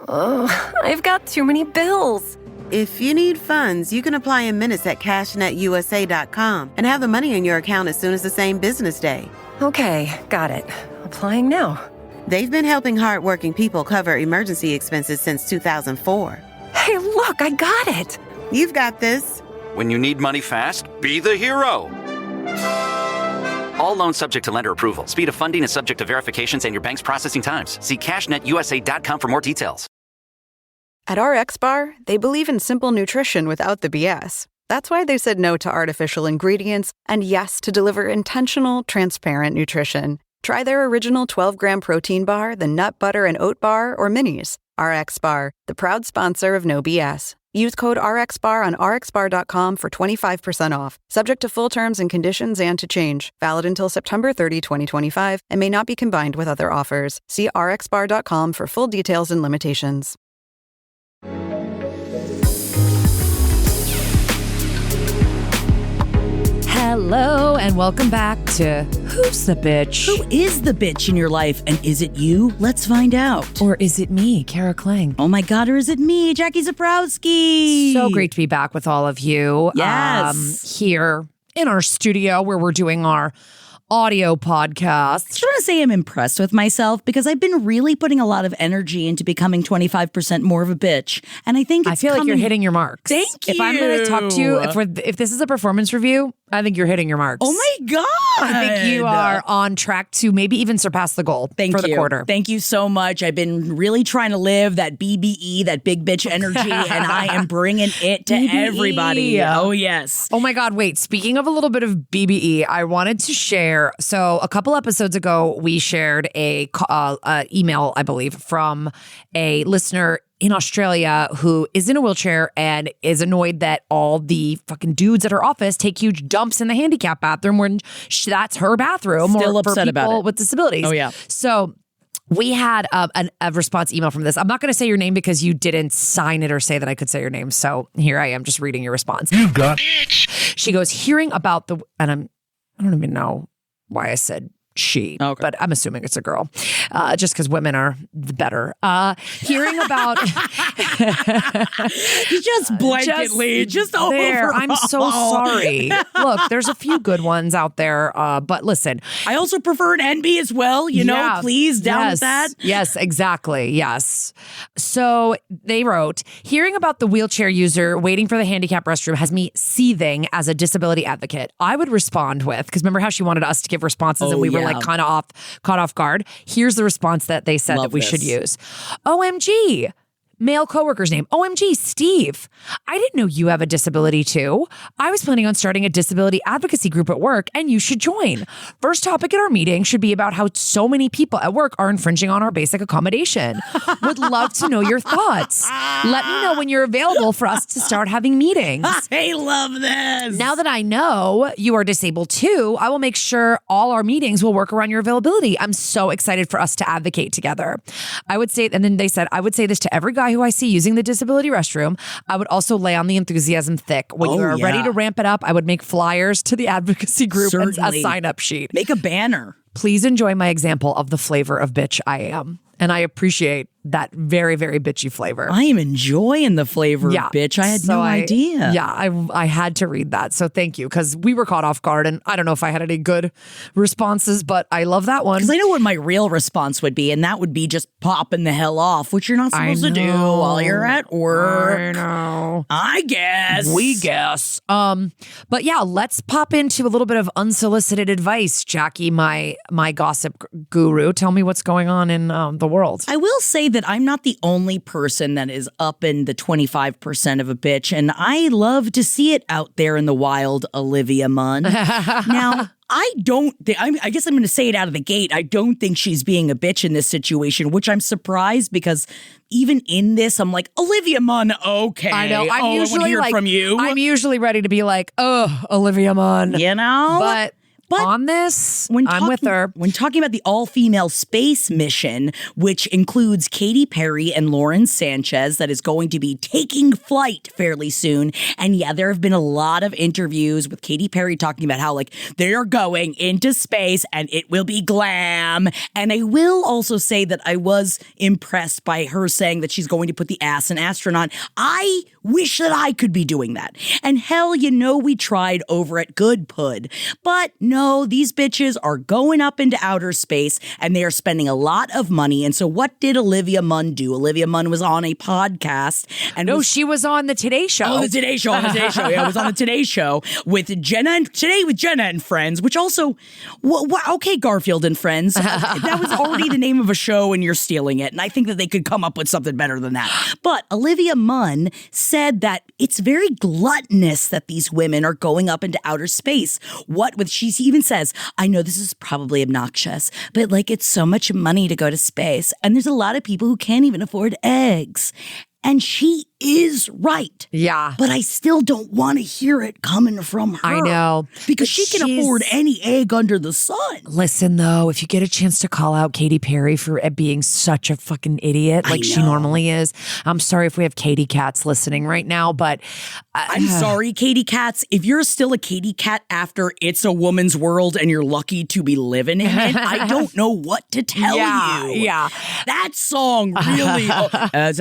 I've got too many bills. If you need funds, you can apply in minutes at cashnetusa.com and have the money in your account as soon as the same business day. Okay, got it. Applying now. They've been helping hardworking people cover emergency expenses since 2004. Hey, look, I got it. You've got this. When you need money fast, be the hero. All loans subject to lender approval. Speed of funding is subject to verifications and your bank's processing times. See cashnetusa.com for more details. At RxBar, they believe in simple nutrition without the BS. That's why they said no to artificial ingredients and yes to deliver intentional, transparent nutrition. Try their original 12-gram protein bar, the nut butter and oat bar, or minis. RxBar, the proud sponsor of No BS. Use code RXBAR on RXBAR.com for 25% off. Subject to full terms and conditions and to change. Valid until September 30, 2025, and may not be combined with other offers. See RXBAR.com for full details and limitations. Hello and welcome back to Who's the Bitch? Who is the bitch in your life? And is it you? Let's find out. Or is it me, Kara Kling? Oh my God, or is it me, Jackie Zabrowski? So great to be back with all of you. Yes. Here in our studio where we're doing our audio podcast. I just want to say I'm impressed with myself because I've been really putting a lot of energy into becoming 25% more of a bitch. And I think I feel like you're hitting your marks. Thank If I'm going to talk to you, if this is a performance review, I think you're hitting your marks. Oh my God. I think you are on track to maybe even surpass the goal for the quarter. Thank you so much. I've been really trying to live that BBE, that big bitch energy, and I am bringing it to everybody. Oh, yes. Oh my God, wait. Speaking of a little bit of BBE, I wanted to share. So a couple episodes ago, we shared a email, I believe, from a listener in Australia who is in a wheelchair and is annoyed that all the fucking dudes at her office take huge dumps in the handicap bathroom when that's her bathroom. Still or upset for people about it. with disabilities. Oh, yeah. So we had a response email from this. I'm not going to say your name because you didn't sign it or say that I could say your name. So here I am just reading your response. You got She goes, hearing about the, and I don't even know why I said she, but I'm assuming it's a girl, just because women are the better. Hearing about just blanketly, just all there. over. I'm so sorry. Look, there's a few good ones out there, but listen, I also prefer an NB as well. You know, please down with that. Yes, exactly. Yes. So they wrote, hearing about the wheelchair user waiting for the handicap restroom has me seething as a disability advocate. I would respond with, because remember how she wanted us to give responses and we were like kind of caught off guard. Here's the response that they said that we should use. OMG. Male coworker's name. OMG, Steve. I didn't know you have a disability too. I was planning on starting a disability advocacy group at work and you should join. First topic at our meeting should be about how so many people at work are infringing on our basic accommodation. Would love to know your thoughts. Let me know when you're available for us to start having meetings. I love this. Now that I know you are disabled too, I will make sure all our meetings will work around your availability. I'm so excited for us to advocate together. I would say, and then they said, I would say this to every guy who I see using the disability restroom. I would also lay on the enthusiasm thick. When you are ready to ramp it up, I would make flyers to the advocacy group and a sign-up sheet. Make a banner. Please enjoy my example of the flavor of bitch I am. And I appreciate that very, very bitchy flavor. I am enjoying the flavor of bitch. I had no idea. Yeah, I had to read that. So thank you, because we were caught off guard. And I don't know if I had any good responses, but I love that one. Because I know what my real response would be, and that would be just popping the hell off, which you're not supposed to do while you're at work. I know. I guess. We guess. But yeah, let's pop into a little bit of unsolicited advice. Jackie, my gossip guru, tell me what's going on in the world. I will say that I'm not the only person that is up in the 25% of a bitch, and I love to see it out there in the wild, Olivia Munn. Now, I guess I'm going to say it out of the gate. I don't think she's being a bitch in this situation, which I'm surprised because even in this, I'm like, Olivia Munn, okay. I know. I want to hear from you. I'm usually ready to be like, oh, Olivia Munn. You know? on this, I'm with her. When talking about the all-female space mission, which includes Katy Perry and Lauren Sanchez, that is going to be taking flight fairly soon. And yeah, there have been a lot of interviews with Katy Perry talking about how like they are going into space and it will be glam. And I will also say that I was impressed by her saying that she's going to put the ass in astronaut. I wish that I could be doing that. And hell, we tried over at Good Pud. But no, these bitches are going up into outer space and they are spending a lot of money. And so what did Olivia Munn do? Olivia Munn was on a podcast. And she was on the Today Show. Oh, the Today Show. Yeah, I was on the Today Show with Jenna and Friends, which also, okay, Garfield and Friends. That was already the name of a show and you're stealing it. And I think that they could come up with something better than that. But Olivia Munn said that it's very gluttonous that these women are going up into outer space. She even says, I know this is probably obnoxious, but like it's so much money to go to space. And there's a lot of people who can't even afford eggs. And she is right. Yeah. But I still don't want to hear it coming from her. I know. Because she can afford any egg under the sun. Listen, though, if you get a chance to call out Katy Perry for being such a fucking idiot like she normally is, I'm sorry if we have Katy Cats listening right now, but... I'm sorry, Katy Cats. If you're still a Katy Cat after It's a Woman's World and you're lucky to be living in it, I don't know what to tell you. Yeah. That song really... And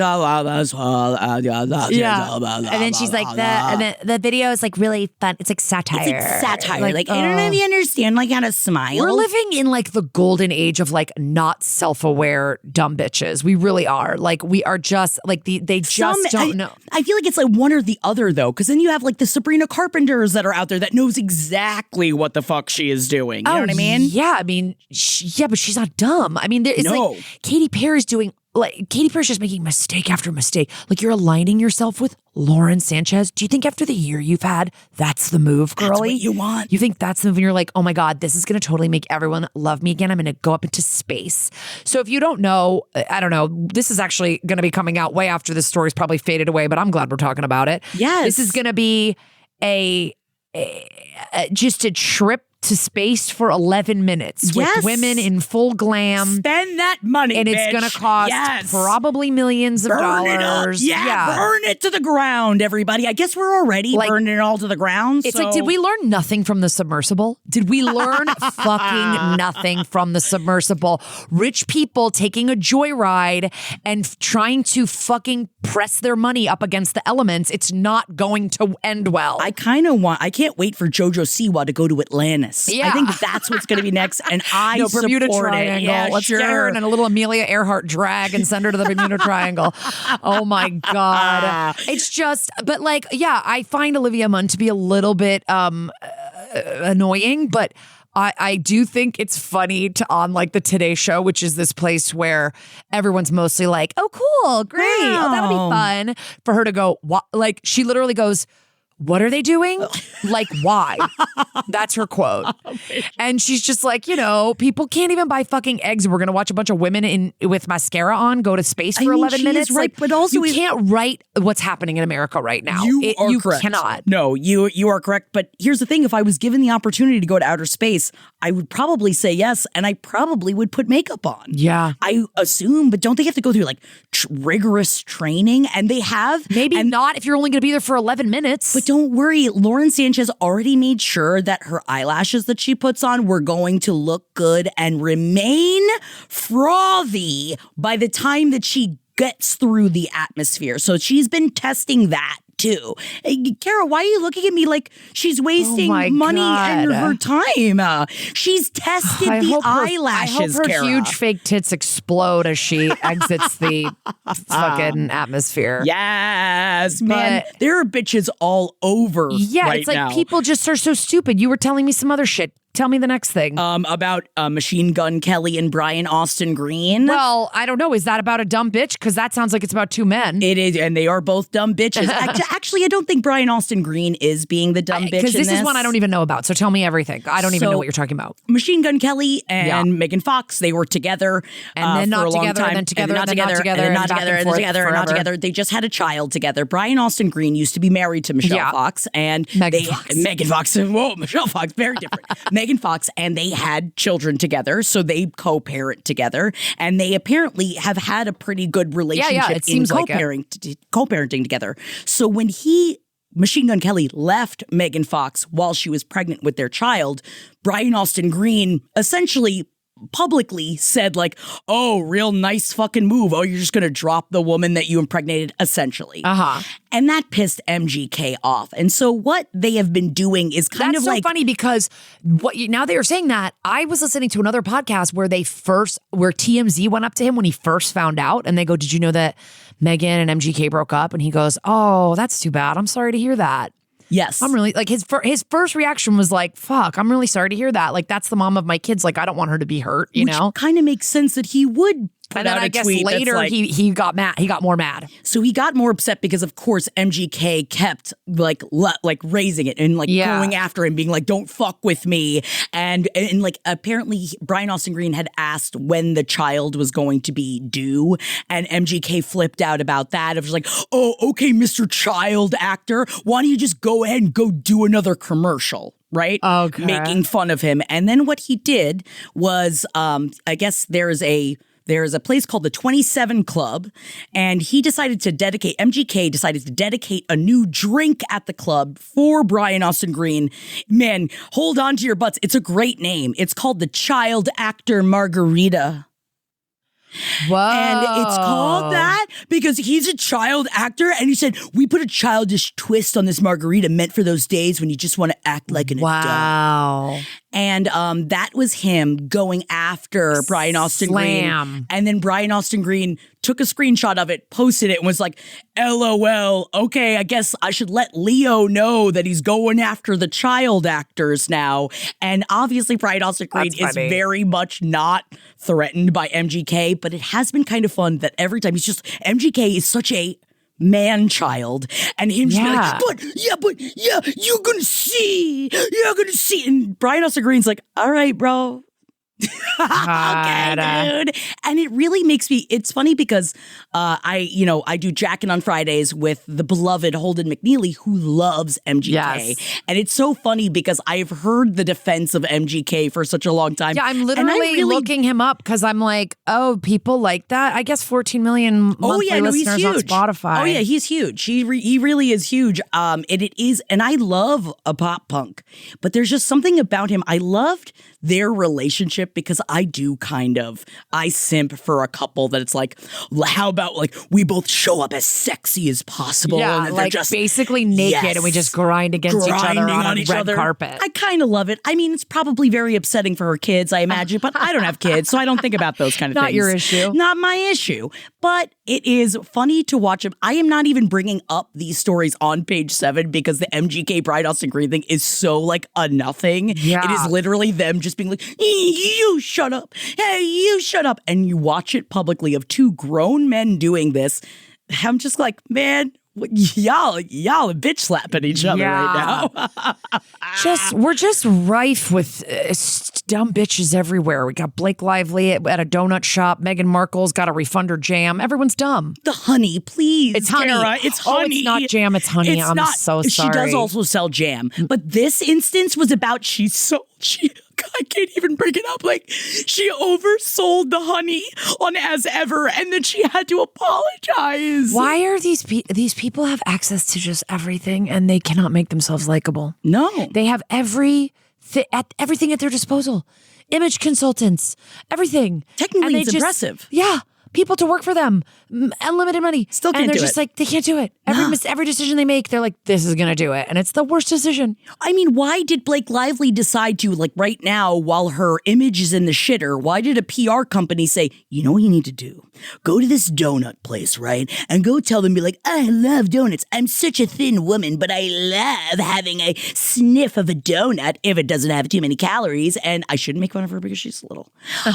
then she's like, the video is like really fun. It's like satire. It's satire. Like I don't know if you understand like how to smile. We're living in like the golden age of like not self-aware dumb bitches. We really are. Like we are just like they just don't know. I feel like it's like one or the other though, because then you have like the Sabrina Carpenters that are out there that knows exactly what the fuck she is doing. You know what I mean? Yeah, I mean, but she's not dumb. I mean, it's like Katy Perry's doing. Like Katy Perry's just making mistake after mistake. Like you're aligning yourself with Lauren Sanchez. Do you think after the year you've had, that's the move, girlie? That's what you want. You think that's the move and you're like, oh my God, this is going to totally make everyone love me again. I'm going to go up into space. So if you don't know, I don't know, this is actually going to be coming out way after this story's probably faded away, but I'm glad we're talking about it. Yes. This is going to be just a trip to space for 11 minutes with women in full glam. Spend that money, and bitch. it's going to cost probably millions of dollars. Burn it to the ground, everybody. I guess we're already burning it all to the ground. It's like, did we learn nothing from the submersible? Did we learn fucking nothing from the submersible? Rich people taking a joyride and trying to fucking press their money up against the elements. It's not going to end well. I can't wait for JoJo Siwa to go to Atlantis. Yeah. I think that's what's going to be next, and I Bermuda support Triangle. it. Yeah, Let's get her in a little Amelia Earhart drag and send her to the Bermuda Triangle. Oh my God. It's just, but like, yeah, I find Olivia Munn to be a little bit annoying, but I do think it's funny on like the Today Show, which is this place where everyone's mostly like, oh, cool, great. Oh, that'll be fun. For her to go, like, she literally goes, what are they doing? Like, why? That's her quote. And she's just like, people can't even buy fucking eggs. We're going to watch a bunch of women with mascara on go to space for 11 minutes. Right, like, but also you can't write what's happening in America right now. You are correct. Cannot. No, you are correct. But here's the thing. If I was given the opportunity to go to outer space, I would probably say yes. And I probably would put makeup on. Yeah. I assume, but don't they have to go through like rigorous training? And they have. Maybe not if you're only going to be there for 11 minutes. But don't worry, Lauren Sanchez already made sure that her eyelashes that she puts on were going to look good and remain frothy by the time that she gets through the atmosphere. So she's been testing that too. Hey, Kara, why are you looking at me like she's wasting money and her time? She's tested the eyelashes, I hope her Kara. huge fake tits explode as she exits the fucking atmosphere. Yes, man. There are bitches all over right it's like now. People just are so stupid. You were telling me some other shit. Tell me the next thing. About Machine Gun Kelly and Brian Austin Green. Well, I don't know. Is that about a dumb bitch? Because that sounds like it's about two men. It is, and they are both dumb bitches. Actually, I don't think Brian Austin Green is being the dumb bitch in this. Because this is one I don't even know about. So tell me everything. I don't even know what you're talking about. Machine Gun Kelly and Megan Fox, they were together and then for not a long together, time. and then together, and then not together, and then and not together, and then together, and not together. They just had a child together. Brian Austin Green used to be married to Michelle Fox, and Megan Fox. Megan Fox. Whoa, Michelle Fox, very different. Megan Fox and they had children together, so they co-parent together, and they apparently have had a pretty good relationship it seems in like co-parenting together. So when Machine Gun Kelly left Megan Fox while she was pregnant with their child, Brian Austin Green essentially publicly said like, oh, real nice fucking move. Oh, you're just going to drop the woman that you impregnated, essentially. And that pissed MGK off. And so what they have been doing is kind of so like... funny because now they are saying that. I was listening to another podcast where where TMZ went up to him when he first found out, and they go, did you know that Megan and MGK broke up? And he goes, oh, that's too bad. I'm sorry to hear that. Yes. I'm really, like, his first reaction was like, fuck, I'm really sorry to hear that. Like, that's the mom of my kids. Like, I don't want her to be hurt, you know? Kind of makes sense that he would put and then out I a guess tweet later like, he got mad. He got more mad. So he got more upset because, of course, MGK kept like raising it and like going after him, being like, don't fuck with me. And like apparently Brian Austin Green had asked when the child was going to be due. And MGK flipped out about that. It was like, oh, okay, Mr. Child Actor, why don't you just go ahead and go do another commercial? Right? Okay. Making fun of him. And then what he did was, I guess there's a place called the 27 Club, and MGK decided to dedicate a new drink at the club for Brian Austin Green. Man, hold on to your butts. It's a great name. It's called the Child Actor Margarita. Whoa. And it's called that because he's a child actor, and he said, we put a childish twist on this margarita meant for those days when you just want to act like an adult. And that was him going after Brian Austin Green. And then Brian Austin Green took a screenshot of it, posted it, and was like, LOL, okay, I guess I should let Leo know that he's going after the child actors now. And obviously Brian Austin Green is very much not threatened by MGK, but it has been kind of fun that every time MGK is such a man-child, and him just be like, you're gonna see. And Brian Austin Green's like, all right, bro. Okay, dude. And it really makes me, it's funny because I do Jackin' on Fridays with the beloved Holden McNeely, who loves MGK. Yes. And it's so funny because I've heard the defense of MGK for such a long time. Yeah, I'm literally looking him up because I'm like, oh, people like that? I guess 14 million monthly listeners on Spotify. Oh yeah, he's huge. He really is huge. And I love a pop punk, but there's just something about him. I loved their relationship because I simp for a couple that it's like, how about like we both show up as sexy as possible? Yeah, and like just basically naked and we just grind against each other on a red carpet. I kind of love it. I mean, it's probably very upsetting for her kids, I imagine, but I don't have kids, so I don't think about those kind of things. Not your issue. Not my issue. But it is funny to watch him. I am not even bringing up these stories on page 7 because the MGK Brian Austin Green thing is so like a nothing. Yeah. It is literally them just being like, you shut up. Hey, you shut up. And you watch it publicly of 2 grown men doing this. I'm just like, man, y'all are bitch slapping each other right now. We're just rife with dumb bitches everywhere. We got Blake Lively at a donut shop. Meghan Markle's got to refund her jam. Everyone's dumb. The honey, please. It's honey. Kara, it's honey. It's not jam. It's honey. I'm so sorry. She does also sell jam. But this instance was about I can't even bring it up. Like, she oversold the honey on As Ever, and then she had to apologize. Why are these people have access to just everything, and they cannot make themselves likable? No, they have everything at their disposal. Image consultants, everything. Technically, it's impressive. Yeah. People to work for them, unlimited money. Still can't do it. And they're just like, they can't do it. Every decision they make, they're like, this is going to do it. And it's the worst decision. I mean, why did Blake Lively decide to, like right now, while her image is in the shitter, why did a PR company say, you know what you need to do? Go to this donut place, right? And go tell them, be like, I love donuts. I'm such a thin woman, but I love having a sniff of a donut if it doesn't have too many calories. And I shouldn't make fun of her because she's little.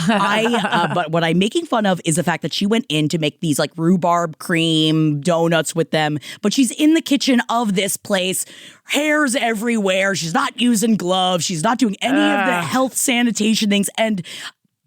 But what I'm making fun of is the fact that she went in to make these like rhubarb cream donuts with them, but she's in the kitchen of this place, hairs everywhere. She's not using gloves. She's not doing any of the health sanitation things. And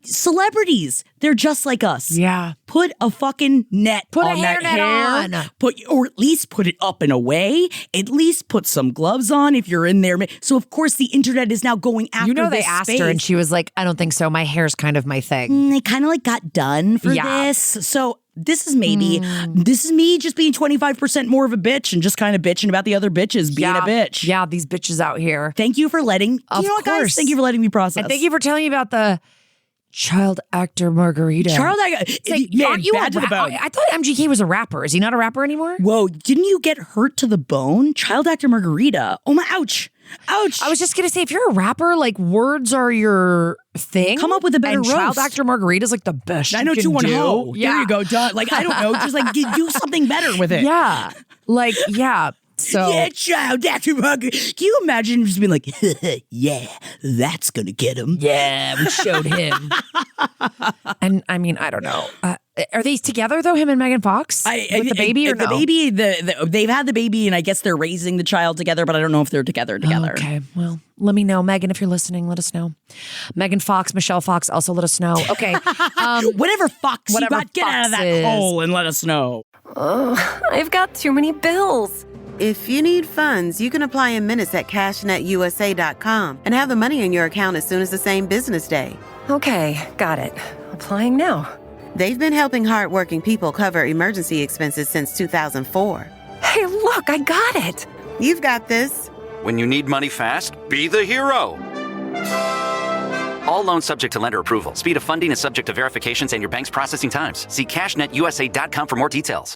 Celebrities, they're just like us. Yeah. Put a fucking net Put on a that hairnet hair. on. Or at least put it up and away. At least put some gloves on if you're in there. So, of course, the internet is now going after You know, they this asked space. her and she was like, I don't think so. My hair's kind of my thing. They kind of like got done for Yeah. this. So this is me just being 25% more of a bitch and just kind of bitching about the other bitches being a bitch. Yeah, these bitches out here. Thank you for letting, Of you know what, guys? course. Thank you for letting me process. And thank you for telling me about the child actor Margarita. It's like, man, aren't you bad a to the bone. I thought MGK was a rapper. Is he not a rapper anymore? Whoa, didn't you get hurt to the bone? Child actor Margarita. Oh my, ouch. Ouch. I was just going to say, if you're a rapper, like words are your thing. Come up with a better and child roast. actor Margarita is like the best 90210. do. There you go. Done. Like, I don't know. Just like do something better with it. Yeah. Like, yeah. So Yeah, child actor Margarita. Can you imagine just being like, yeah, that's going to get him? yeah, we showed him. And I mean, I don't know. Are they together though, him and Megan Fox? With the baby or the no? baby, they've had the baby, and I guess they're raising the child together, but I don't know if they're together. Okay, well, let me know. Megan, if you're listening, let us know. Megan Fox, Michelle Fox, also let us know. Okay. Whatever Fox Whatever you got, get out of Fox that is. hole and let us know. I've got too many bills. If you need funds, you can apply in minutes at cashnetusa.com and have the money in your account as soon as the same business day. Okay, got it. Applying now. They've been helping hardworking people cover emergency expenses since 2004. Hey, look, I got it. You've got this. When you need money fast, be the hero. All loans subject to lender approval. Speed of funding is subject to verifications and your bank's processing times. See cashnetusa.com for more details.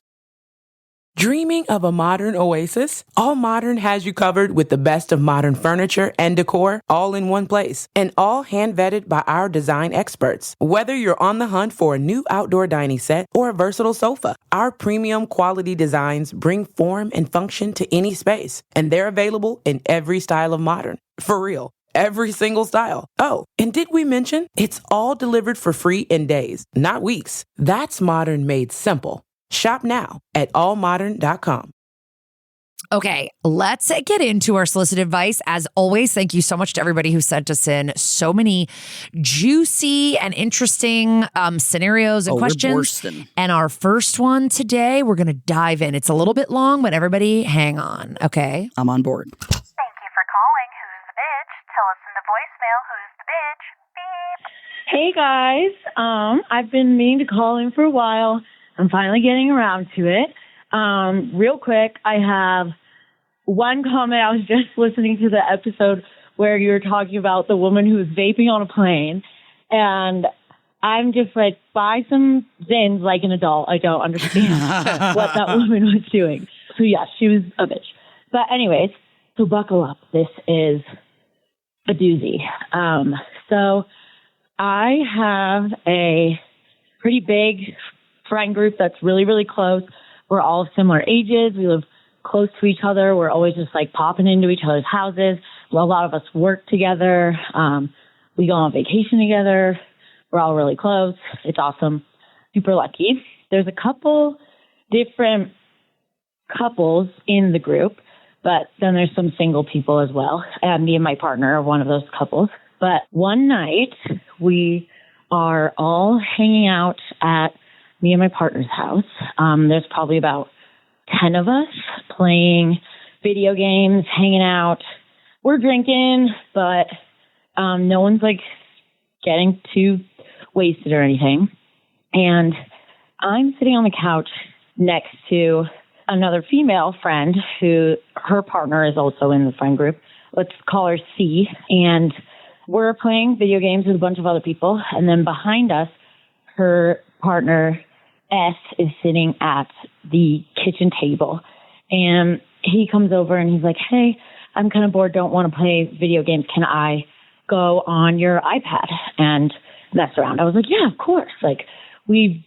Dreaming of a modern oasis? All Modern has you covered with the best of modern furniture and decor all in one place, and all hand-vetted by our design experts. Whether you're on the hunt for a new outdoor dining set or a versatile sofa, our premium quality designs bring form and function to any space, and they're available in every style of modern. For real. Every single style. Oh, and did we mention it's all delivered for free in days, not weeks? That's modern made simple. Shop now at allmodern.com. Okay, let's get into our solicit advice. As always, thank you so much to everybody who sent us in so many juicy and interesting scenarios and We're questions. bursting. And our first one today, we're going to dive in. It's a little bit long, but everybody hang on, okay? I'm on board. Thank you for calling Who's the Bitch. Tell us in the voicemail who's the bitch. Beep. Hey guys, I've been meaning to call in for a while. I'm finally getting around to it. Real quick, I have one comment. I was just listening to the episode where you were talking about the woman who was vaping on a plane. And I'm just like, buy some Zins like an adult. I don't understand what that woman was doing. So yes, she was a bitch. But anyways, so buckle up. This is a doozy. So I have a pretty big friend group that's really, really close. We're all similar ages. We live close to each other. We're always just like popping into each other's houses. Well, a lot of us work together. We go on vacation together. We're all really close. It's awesome. Super lucky. There's a couple different couples in the group, but then there's some single people as well. And me and my partner are one of those couples. But one night we are all hanging out at me and my partner's house. There's probably about 10 of us playing video games, hanging out. We're drinking, but no one's like getting too wasted or anything. And I'm sitting on the couch next to another female friend who her partner is also in the friend group. Let's call her C. And we're playing video games with a bunch of other people. And then behind us, her partner S is sitting at the kitchen table. And he comes over and he's like, hey, I'm kind of bored, don't want to play video games. Can I go on your iPad and mess around? I was like, yeah, of course. Like me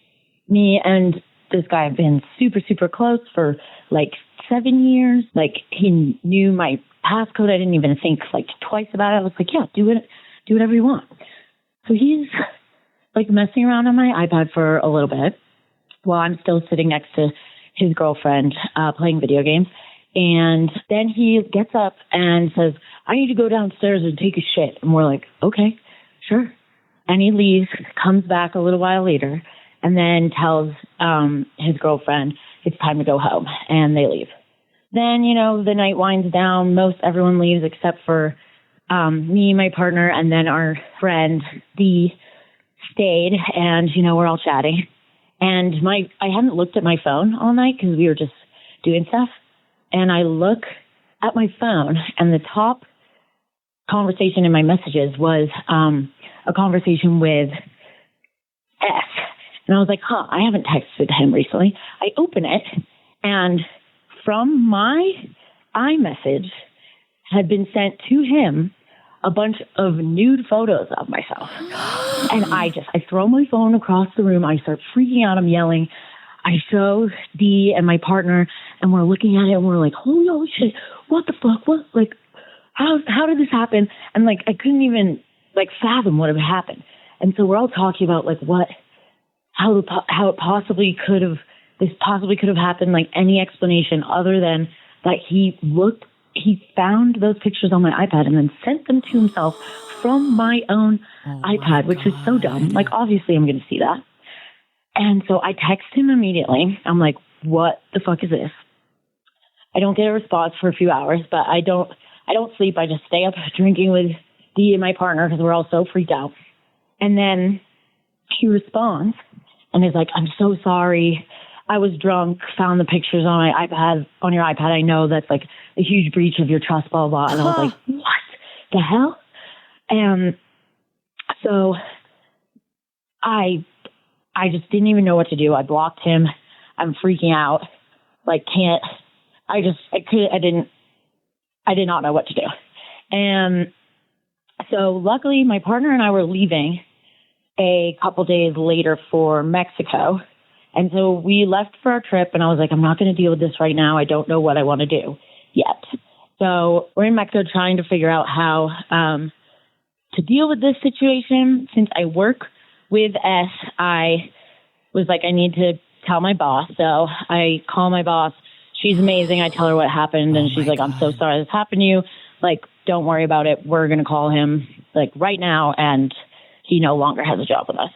and this guy have been super, super close for like 7 years. Like he knew my passcode. I didn't even think like twice about it. I was like, yeah, do whatever you want. So he's like messing around on my iPad for a little bit while I'm still sitting next to his girlfriend playing video games. And then he gets up and says, I need to go downstairs and take a shit. And we're like, okay, sure. And he leaves, comes back a little while later, and then tells his girlfriend it's time to go home, and they leave. Then, the night winds down. Most everyone leaves except for me, my partner, and then our friend, Dee, stayed, and, we're all chatting. And I hadn't looked at my phone all night because we were just doing stuff. And I look at my phone, and the top conversation in my messages was a conversation with S. And I was like, I haven't texted him recently. I open it, and from my iMessage had been sent to him a bunch of nude photos of myself. And I throw my phone across the room. I start freaking out. I'm yelling. I show Dee and my partner, and we're looking at it, and we're like, holy shit, what the fuck? What, like, how did this happen? And, like, I couldn't even, like, fathom what had happened. And so we're all talking about, like, how it possibly could have happened, like, any explanation other than that he found those pictures on my iPad and then sent them to himself from my own iPad, which is so dumb. Like, obviously I'm going to see that. And so I text him immediately. I'm like, what the fuck is this? I don't get a response for a few hours, but I don't sleep. I just stay up drinking with Dee and my partner because we're all so freaked out. And then he responds and is like, I'm so sorry. I was drunk, found the pictures on my iPad, on your iPad. I know that's like a huge breach of your trust, blah, blah, blah. And I was like, what the hell? And so I just didn't even know what to do. I blocked him. I'm freaking out. Like, I did not know what to do. And so luckily my partner and I were leaving a couple days later for Mexico. And so we left for our trip, and I was like, I'm not going to deal with this right now. I don't know what I want to do yet. So we're in Mexico trying to figure out how to deal with this situation. Since I work with S, I was like, I need to tell my boss. So I call my boss. She's amazing. I tell her what happened, and she's like, I'm so sorry this happened to you. Like, don't worry about it. We're going to call him, like, right now, and he no longer has a job with us.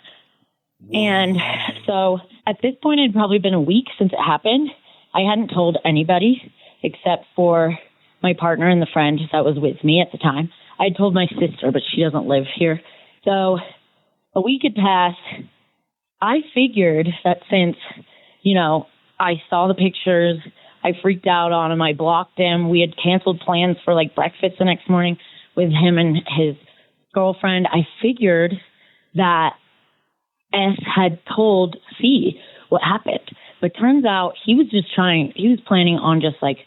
And so at this point, it had probably been a week since it happened. I hadn't told anybody except for my partner and the friend that was with me at the time. I had told my sister, but she doesn't live here. So a week had passed. I figured that since, I saw the pictures, I freaked out on him, I blocked him. We had canceled plans for like breakfast the next morning with him and his girlfriend. I figured that S had told C what happened. But turns out he was planning on just like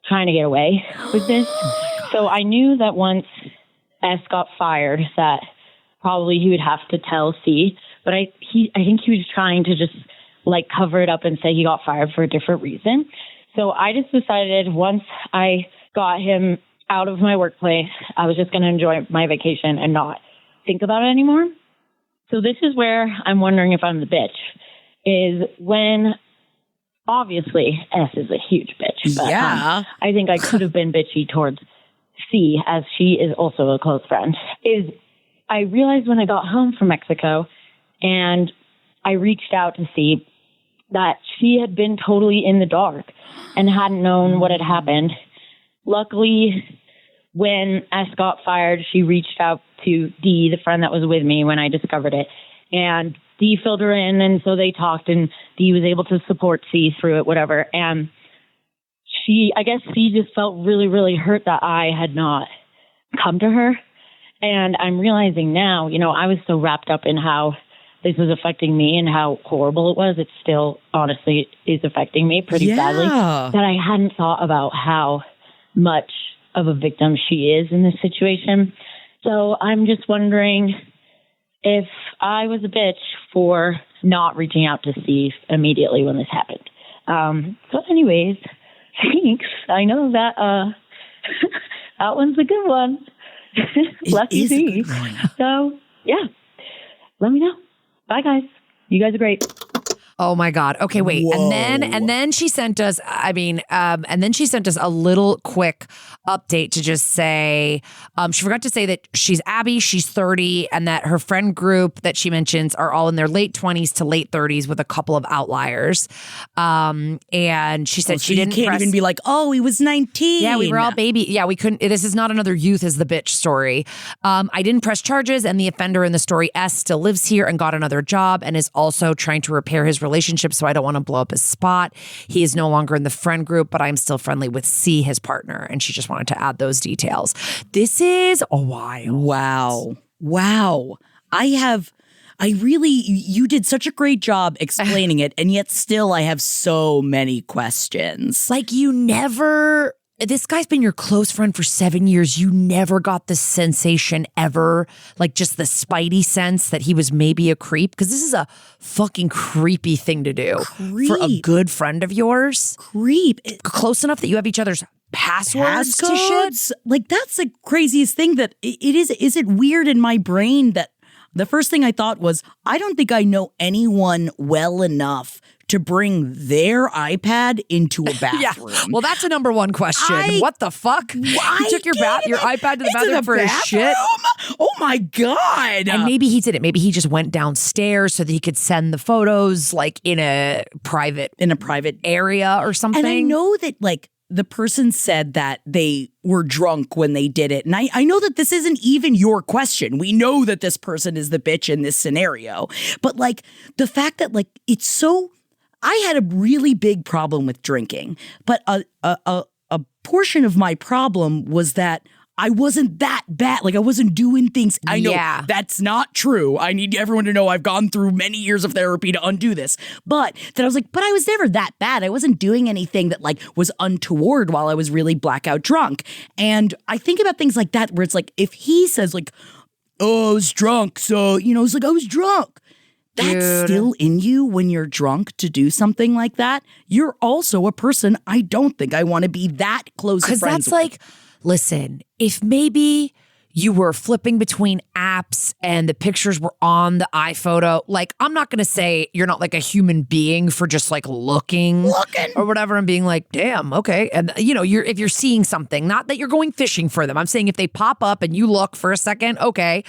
trying to get away with this. So I knew that once S got fired that probably he would have to tell C. But I think he was trying to just like cover it up and say he got fired for a different reason. So I just decided once I got him out of my workplace, I was just going to enjoy my vacation and not think about it anymore. So this is where I'm wondering if I'm the bitch, is when obviously S is a huge bitch. But, yeah. I think I could have been bitchy towards C, as she is also a close friend, is I realized when I got home from Mexico and I reached out to C that she had been totally in the dark and hadn't known what had happened. Luckily, when S got fired, she reached out to Dee, the friend that was with me when I discovered it. And Dee filled her in, and so they talked, and Dee was able to support C through it, whatever. And I guess C just felt really, really hurt that I had not come to her. And I'm realizing now, I was so wrapped up in how this was affecting me and how horrible it was. It still, honestly, is affecting me pretty badly. That I hadn't thought about how much of a victim she is in this situation. So I'm just wondering if I was a bitch for not reaching out to Steve immediately when this happened. So anyways, thanks. I know that that one's a good one. Lucky me. So yeah, let me know. Bye guys. You guys are great. Oh my God. Okay, wait. Whoa. And then she sent us, and then she sent us a little quick update to just say, she forgot to say that she's Abby, she's 30, and that her friend group that she mentions are all in their late 20s to late 30s with a couple of outliers. And she said she didn't can't even be like, oh, he was 19. Yeah, we were all baby. Yeah, we couldn't. This is not another youth is the bitch story. I didn't press charges, and the offender in the story, S, still lives here and got another job and is also trying to repair his relationship, so I don't want to blow up his spot. He is no longer in the friend group, but I'm still friendly with C, his partner, and she just wanted to add those details. This is a while. Wow. You did such a great job explaining it, and yet still I have so many questions. Like this guy's been your close friend for 7 years. You never got the sensation ever, like just the spidey sense that he was maybe a creep? Because this is a fucking creepy thing to do for a good friend of yours. Close enough that you have each other's passwords to shit? Like, that's the craziest thing that it is. Is it weird in my brain that the first thing I thought was, I don't think I know anyone well enough to bring their iPad into a bathroom. Yeah. Well, that's a number one question. What the fuck? You took your iPad to the bathroom for his shit? Oh my God. And maybe he did it. Maybe he just went downstairs so that he could send the photos like in a private area or something. And I know that like the person said that they were drunk when they did it. And I know that this isn't even your question. We know that this person is the bitch in this scenario. But like the fact that like it's so... I had a really big problem with drinking, but a portion of my problem was that I wasn't that bad. Like I wasn't doing things. I know that's not true. I need everyone to know I've gone through many years of therapy to undo this. But then I was like, but I was never that bad. I wasn't doing anything that like was untoward while I was really blackout drunk. And I think about things like that where it's like, if he says like, oh, I was drunk. So, it's like, I was drunk. That's still in you when you're drunk to do something like that. You're also a person I don't think I want to be that close friends with. Because that's like, listen, if maybe you were flipping between apps and the pictures were on the iPhoto, like I'm not going to say you're not like a human being for just like looking or whatever and being like, damn, okay. And if you're seeing something, not that you're going fishing for them. I'm saying if they pop up and you look for a second, okay.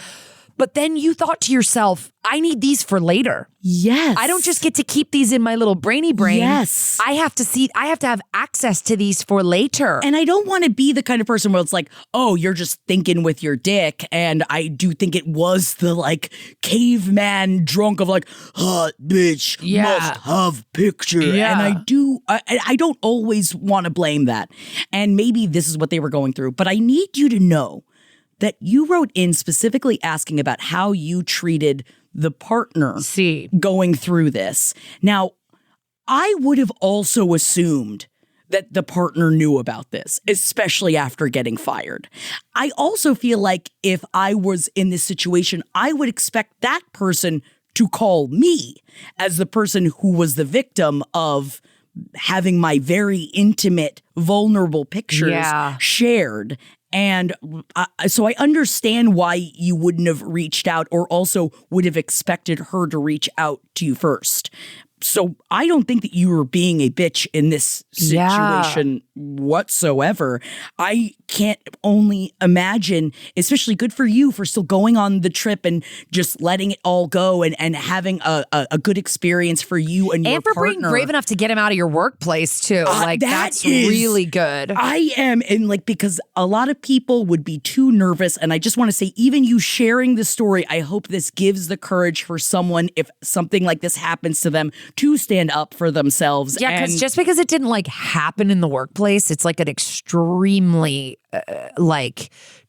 But then you thought to yourself, I need these for later. Yes. I don't just get to keep these in my little brainy brain. Yes. I have to have access to these for later. And I don't want to be the kind of person where it's like, oh, you're just thinking with your dick. And I do think it was the like caveman drunk of like, hot bitch, must have picture. Yeah. And I don't always want to blame that. And maybe this is what they were going through. But I need you to know that you wrote in specifically asking about how you treated the partner going through this. Now, I would have also assumed that the partner knew about this, especially after getting fired. I also feel like if I was in this situation, I would expect that person to call me as the person who was the victim of having my very intimate, vulnerable pictures shared. And so I understand why you wouldn't have reached out or also would have expected her to reach out to you first. So I don't think that you were being a bitch in this situation whatsoever. I can't only imagine, especially good for you for still going on the trip and just letting it all go and having a good experience for you and your partner. And for being brave enough to get him out of your workplace too. That's really good. I am. And because a lot of people would be too nervous. And I just want to say, even you sharing the story, I hope this gives the courage for someone, if something like this happens to them, to stand up for themselves. Yeah, because just because it didn't happen in the workplace, it's like an extremely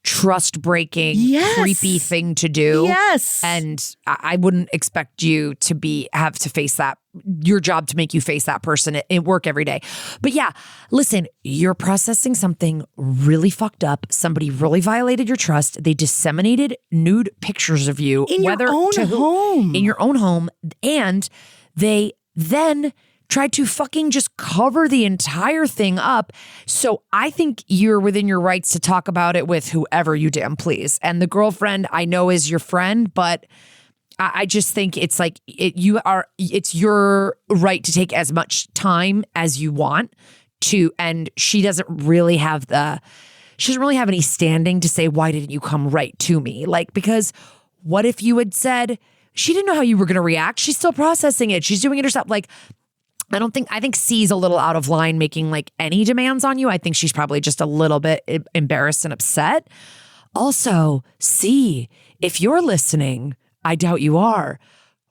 trust breaking, creepy thing to do. Yes. And I wouldn't expect you to have to face that, your job to make you face that person at work every day. But yeah, listen, you're processing something really fucked up. Somebody really violated your trust. They disseminated nude pictures of you in your own home. And they then tried to fucking just cover the entire thing up. So I think you're within your rights to talk about it with whoever you damn please. And the girlfriend I know is your friend, but I just think it's like it's your right to take as much time as you want to, and she doesn't really have any standing to say, why didn't you come right to me? Like, because what if you had said, she didn't know how you were going to react. She's still processing it. She's doing it herself. Like, I think C's a little out of line making like any demands on you. I think she's probably just a little bit embarrassed and upset. Also, C, if you're listening, I doubt you are.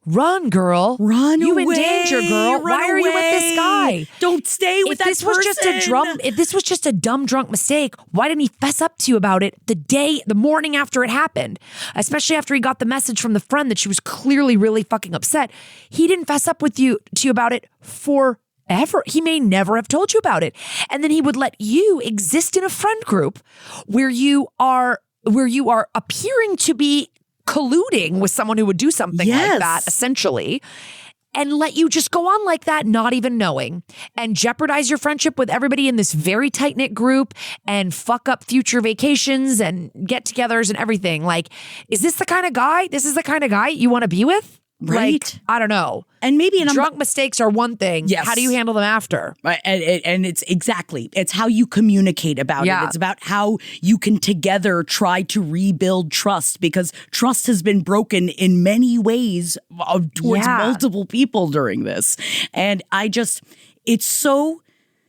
Run, girl. Run you away. You in danger, girl. Why are you with this guy? Don't stay with that person. If this was just a dumb drunk mistake, why didn't he fess up to you about it the morning after it happened? Especially after he got the message from the friend that she was clearly really fucking upset. He didn't fess up to you about it forever. He may never have told you about it. And then he would let you exist in a friend group where you are appearing to be colluding with someone who would do something like that, essentially, and let you just go on like that, not even knowing, and jeopardize your friendship with everybody in this very tight-knit group and fuck up future vacations and get-togethers and everything. Like, is this the kind of guy? This is the kind of guy you want to be with? Right. Like, I don't know. And maybe drunk mistakes are one thing. Yes. How do you handle them after? Right. And it's how you communicate about it. It's about how you can together try to rebuild trust, because trust has been broken in many ways towards multiple people during this. And it's so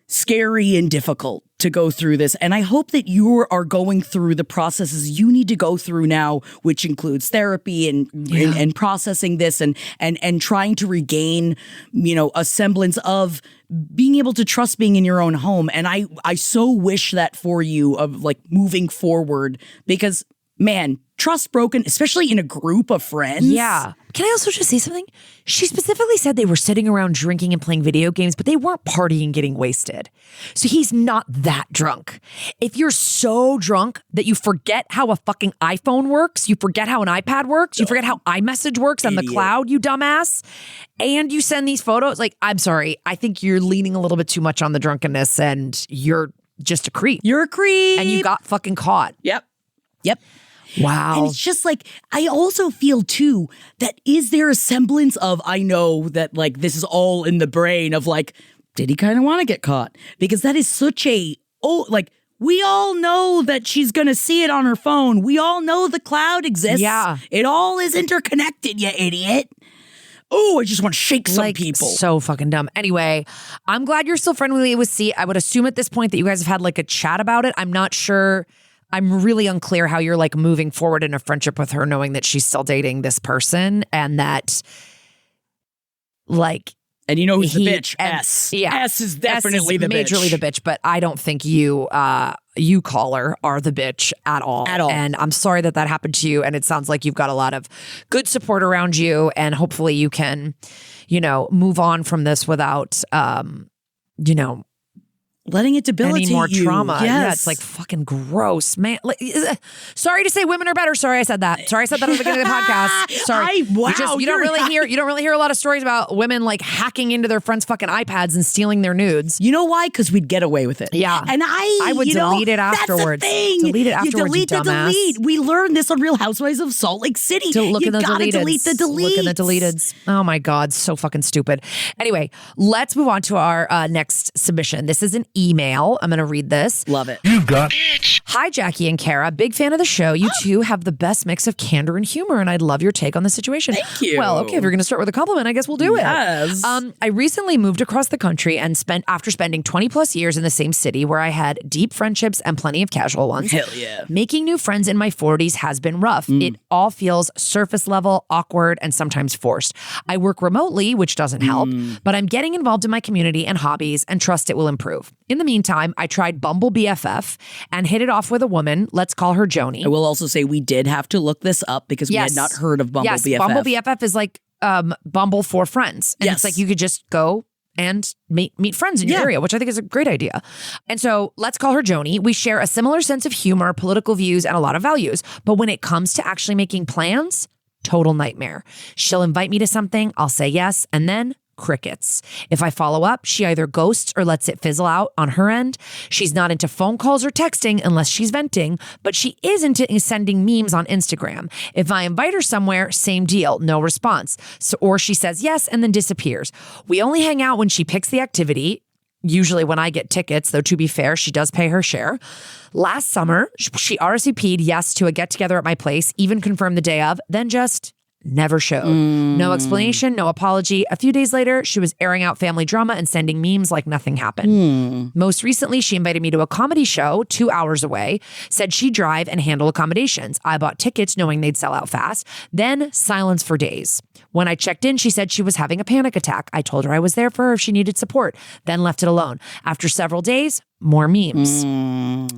scary and difficult to go through this. And I hope that you are going through the processes you need to go through now, which includes therapy and processing this and trying to regain, a semblance of being able to trust being in your own home. And I so wish that for you, of like moving forward, because man, trust broken, especially in a group of friends. Yeah. Can I also just say something? She specifically said they were sitting around drinking and playing video games, but they weren't partying, getting wasted. So he's not that drunk. If you're so drunk that you forget how a fucking iPhone works, you forget how an iPad works, you forget how iMessage works on the cloud, you dumbass, and you send these photos, like, I'm sorry, I think you're leaning a little bit too much on the drunkenness and you're just a creep. You're a creep. And you got fucking caught. Yep. Wow. And it's just like, I also feel too, that is there a semblance of, I know that like this is all in the brain of like, did he kind of want to get caught? Because that is such we all know that she's going to see it on her phone. We all know the cloud exists. Yeah. It all is interconnected, you idiot. Oh, I just want to shake some people. So fucking dumb. Anyway, I'm glad you're still friendly with C. I would assume at this point that you guys have had like a chat about it. I'm not sure. I'm really unclear how you're like moving forward in a friendship with her, knowing that she's still dating this person and that like. And you know who's the bitch? S. Yeah. S is definitely the bitch. Majorly the bitch, but I don't think you caller are the bitch at all. At all. And I'm sorry that happened to you. And it sounds like you've got a lot of good support around you. And hopefully you can, move on from this without, letting it debilitate any more trauma. Yes. Yeah, it's like fucking gross, man. Sorry to say women are better. Sorry I said that. Sorry I said that at the beginning of the podcast. Sorry. You don't really hear a lot of stories about women like hacking into their friends' fucking iPads and stealing their nudes. You know why? Because we'd get away with it. Yeah. And I would delete it afterwards. That's the thing. Delete it afterwards, you delete. We learned this on Real Housewives of Salt Lake City. Look you at the gotta deleteds. delete the deletes. Look at the deleteds. Oh my God, so fucking stupid. Anyway, let's move on to our next submission. This is an email. I'm going to read this. Love it. You've got Hi, Jackie and Kara. Big fan of the show. You two have the best mix of candor and humor, and I'd love your take on the situation. Thank you. Well, okay, if you're going to start with a compliment, I guess we'll do it. Yes. I recently moved across the country and after spending 20 plus years in the same city where I had deep friendships and plenty of casual ones. Hell yeah. Making new friends in my 40s has been rough. It all feels surface level, awkward, and sometimes forced. I work remotely, which doesn't help, but I'm getting involved in my community and hobbies and trust it will improve. In the meantime, I tried Bumble BFF and hit it off with a woman. Let's call her Joni. I will also say we did have to look this up because we had not heard of Bumble BFF. Bumble BFF is like Bumble for friends. And it's like you could just go and meet friends in your area, which I think is a great idea. And so let's call her Joni. We share a similar sense of humor, political views, and a lot of values. But when it comes to actually making plans, total nightmare. She'll invite me to something, I'll say yes, and then Crickets. If I follow up, she either ghosts or lets it fizzle out on her end. She's not into phone calls or texting unless she's venting, but she is into sending memes on Instagram. If I invite her somewhere, same deal, no response. Or she says yes and then disappears. We only hang out when she picks the activity, usually when I get tickets, though to be fair, she does pay her share. Last summer, she RSVP'd yes to a get-together at my place, even confirmed the day of, then just never showed. No explanation, no apology. A few days later, she was airing out family drama and sending memes like nothing happened. Most recently, she invited me to a comedy show 2 hours away, said she'd drive and handle accommodations. I bought tickets knowing they'd sell out fast. Then silence for days. When I checked in, she said she was having a panic attack. I told her I was there for her if she needed support, then left it alone. After several days, more memes.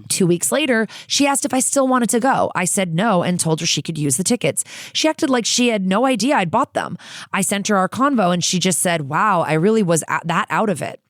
2 weeks later, she asked if I still wanted to go. I said no and told her she could use the tickets. She acted like she had no idea I'd bought them. I sent her our convo and she just said, wow, I really was that out of it.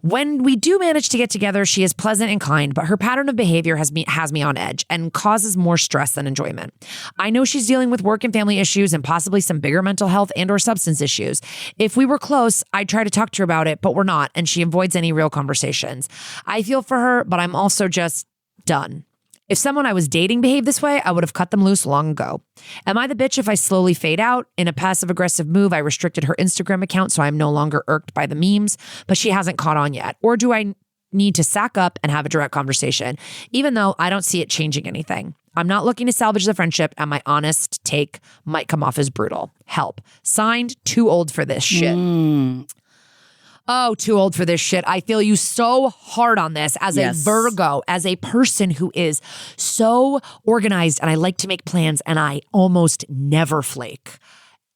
When we do manage to get together, she is pleasant and kind, but her pattern of behavior has me on edge and causes more stress than enjoyment. I know she's dealing with work and family issues and possibly some bigger mental health and or substance issues. If we were close, I'd try to talk to her about it, but we're not, and she avoids any real conversations. I feel for her, but I'm also just done. If someone I was dating behaved this way, I would have cut them loose long ago. Am I the bitch if I slowly fade out? In a passive-aggressive move, I restricted her Instagram account so I'm no longer irked by the memes, but she hasn't caught on yet. Or do I need to sack up and have a direct conversation, even though I don't see it changing anything? I'm not looking to salvage the friendship, and my honest take might come off as brutal. Help. Signed, too old for this shit. Oh, too old for this shit. I feel you so hard on this as a Virgo, as a person who is so organized and I like to make plans and I almost never flake.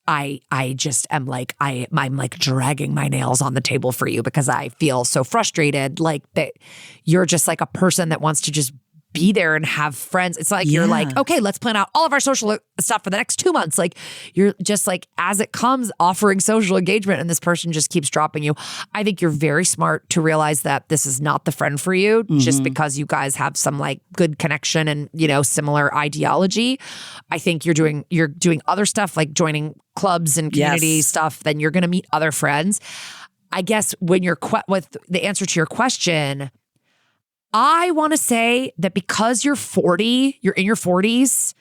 I just am like, I'm like dragging my nails on the table for you because I feel so frustrated, like that you're just like a person that wants to just be there and have friends. It's like, you're like, okay, let's plan out all of our social stuff for the next 2 months. Like you're just like, as it comes, offering social engagement and this person just keeps dropping you. I think you're very smart to realize that this is not the friend for you just because you guys have some like good connection and, you know, similar ideology. I think you're doing other stuff like joining clubs and community stuff, then you're going to meet other friends. I guess when you're with the answer to your question, I want to say that because you're 40, you're in your 40s,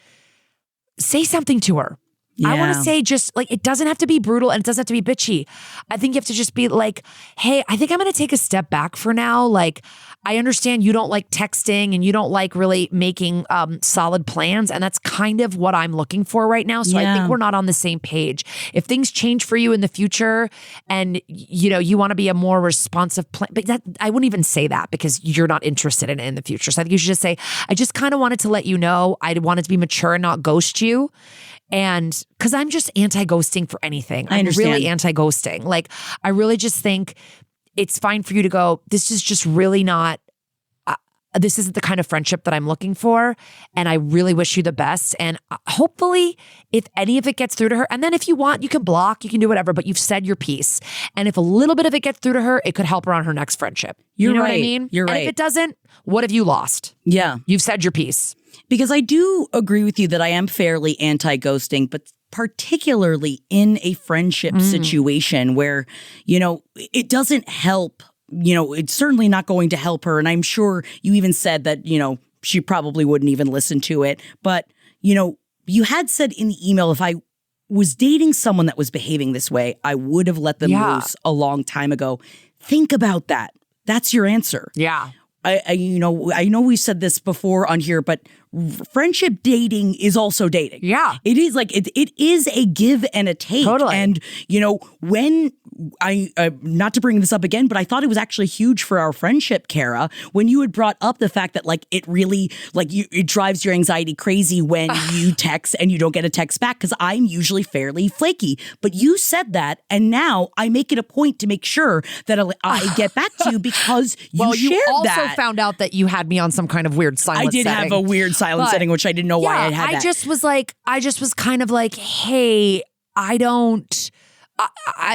say something to her. Yeah. I want to say just like, it doesn't have to be brutal and it doesn't have to be bitchy. I think you have to just be like, hey, I think I'm going to take a step back for now. Like, I understand you don't like texting and you don't like really making solid plans. And that's kind of what I'm looking for right now. So I think we're not on the same page. If things change for you in the future and, you know, you want to be a more responsive plan, but that, I wouldn't even say that because you're not interested in it in the future. So I think you should just say, I just kind of wanted to let you know I wanted to be mature and not ghost you. And because I'm just anti-ghosting for anything. I'm really anti-ghosting. Like, I really just think it's fine for you to go, this is just really not, this isn't the kind of friendship that I'm looking for. And I really wish you the best. And hopefully, if any of it gets through to her, and then if you want, you can block, you can do whatever, but you've said your piece. And if a little bit of it gets through to her, it could help her on her next friendship. You know what I mean? You're right. And if it doesn't, what have you lost? Yeah. You've said your piece. Because I do agree with you that I am fairly anti-ghosting, but particularly in a friendship situation where, you know, it doesn't help. You know, it's certainly not going to help her. And I'm sure you even said that, you know, she probably wouldn't even listen to it. But, you know, you had said in the email, if I was dating someone that was behaving this way, I would have let them loose a long time ago. Think about that. That's your answer. Yeah. I know we said this before on here, but friendship dating is also dating. Yeah. It is like, it is a give and a take. Totally. And, you know, when not to bring this up again, but I thought it was actually huge for our friendship, Kara, when you had brought up the fact that like, it really, like it drives your anxiety crazy when you text and you don't get a text back because I'm usually fairly flaky. But you said that, and now I make it a point to make sure that I get back to you because you shared that. You also found out that you had me on some kind of weird silence setting. I did have a weird silence setting, which I didn't know why I had that. I just was kind of like, hey, I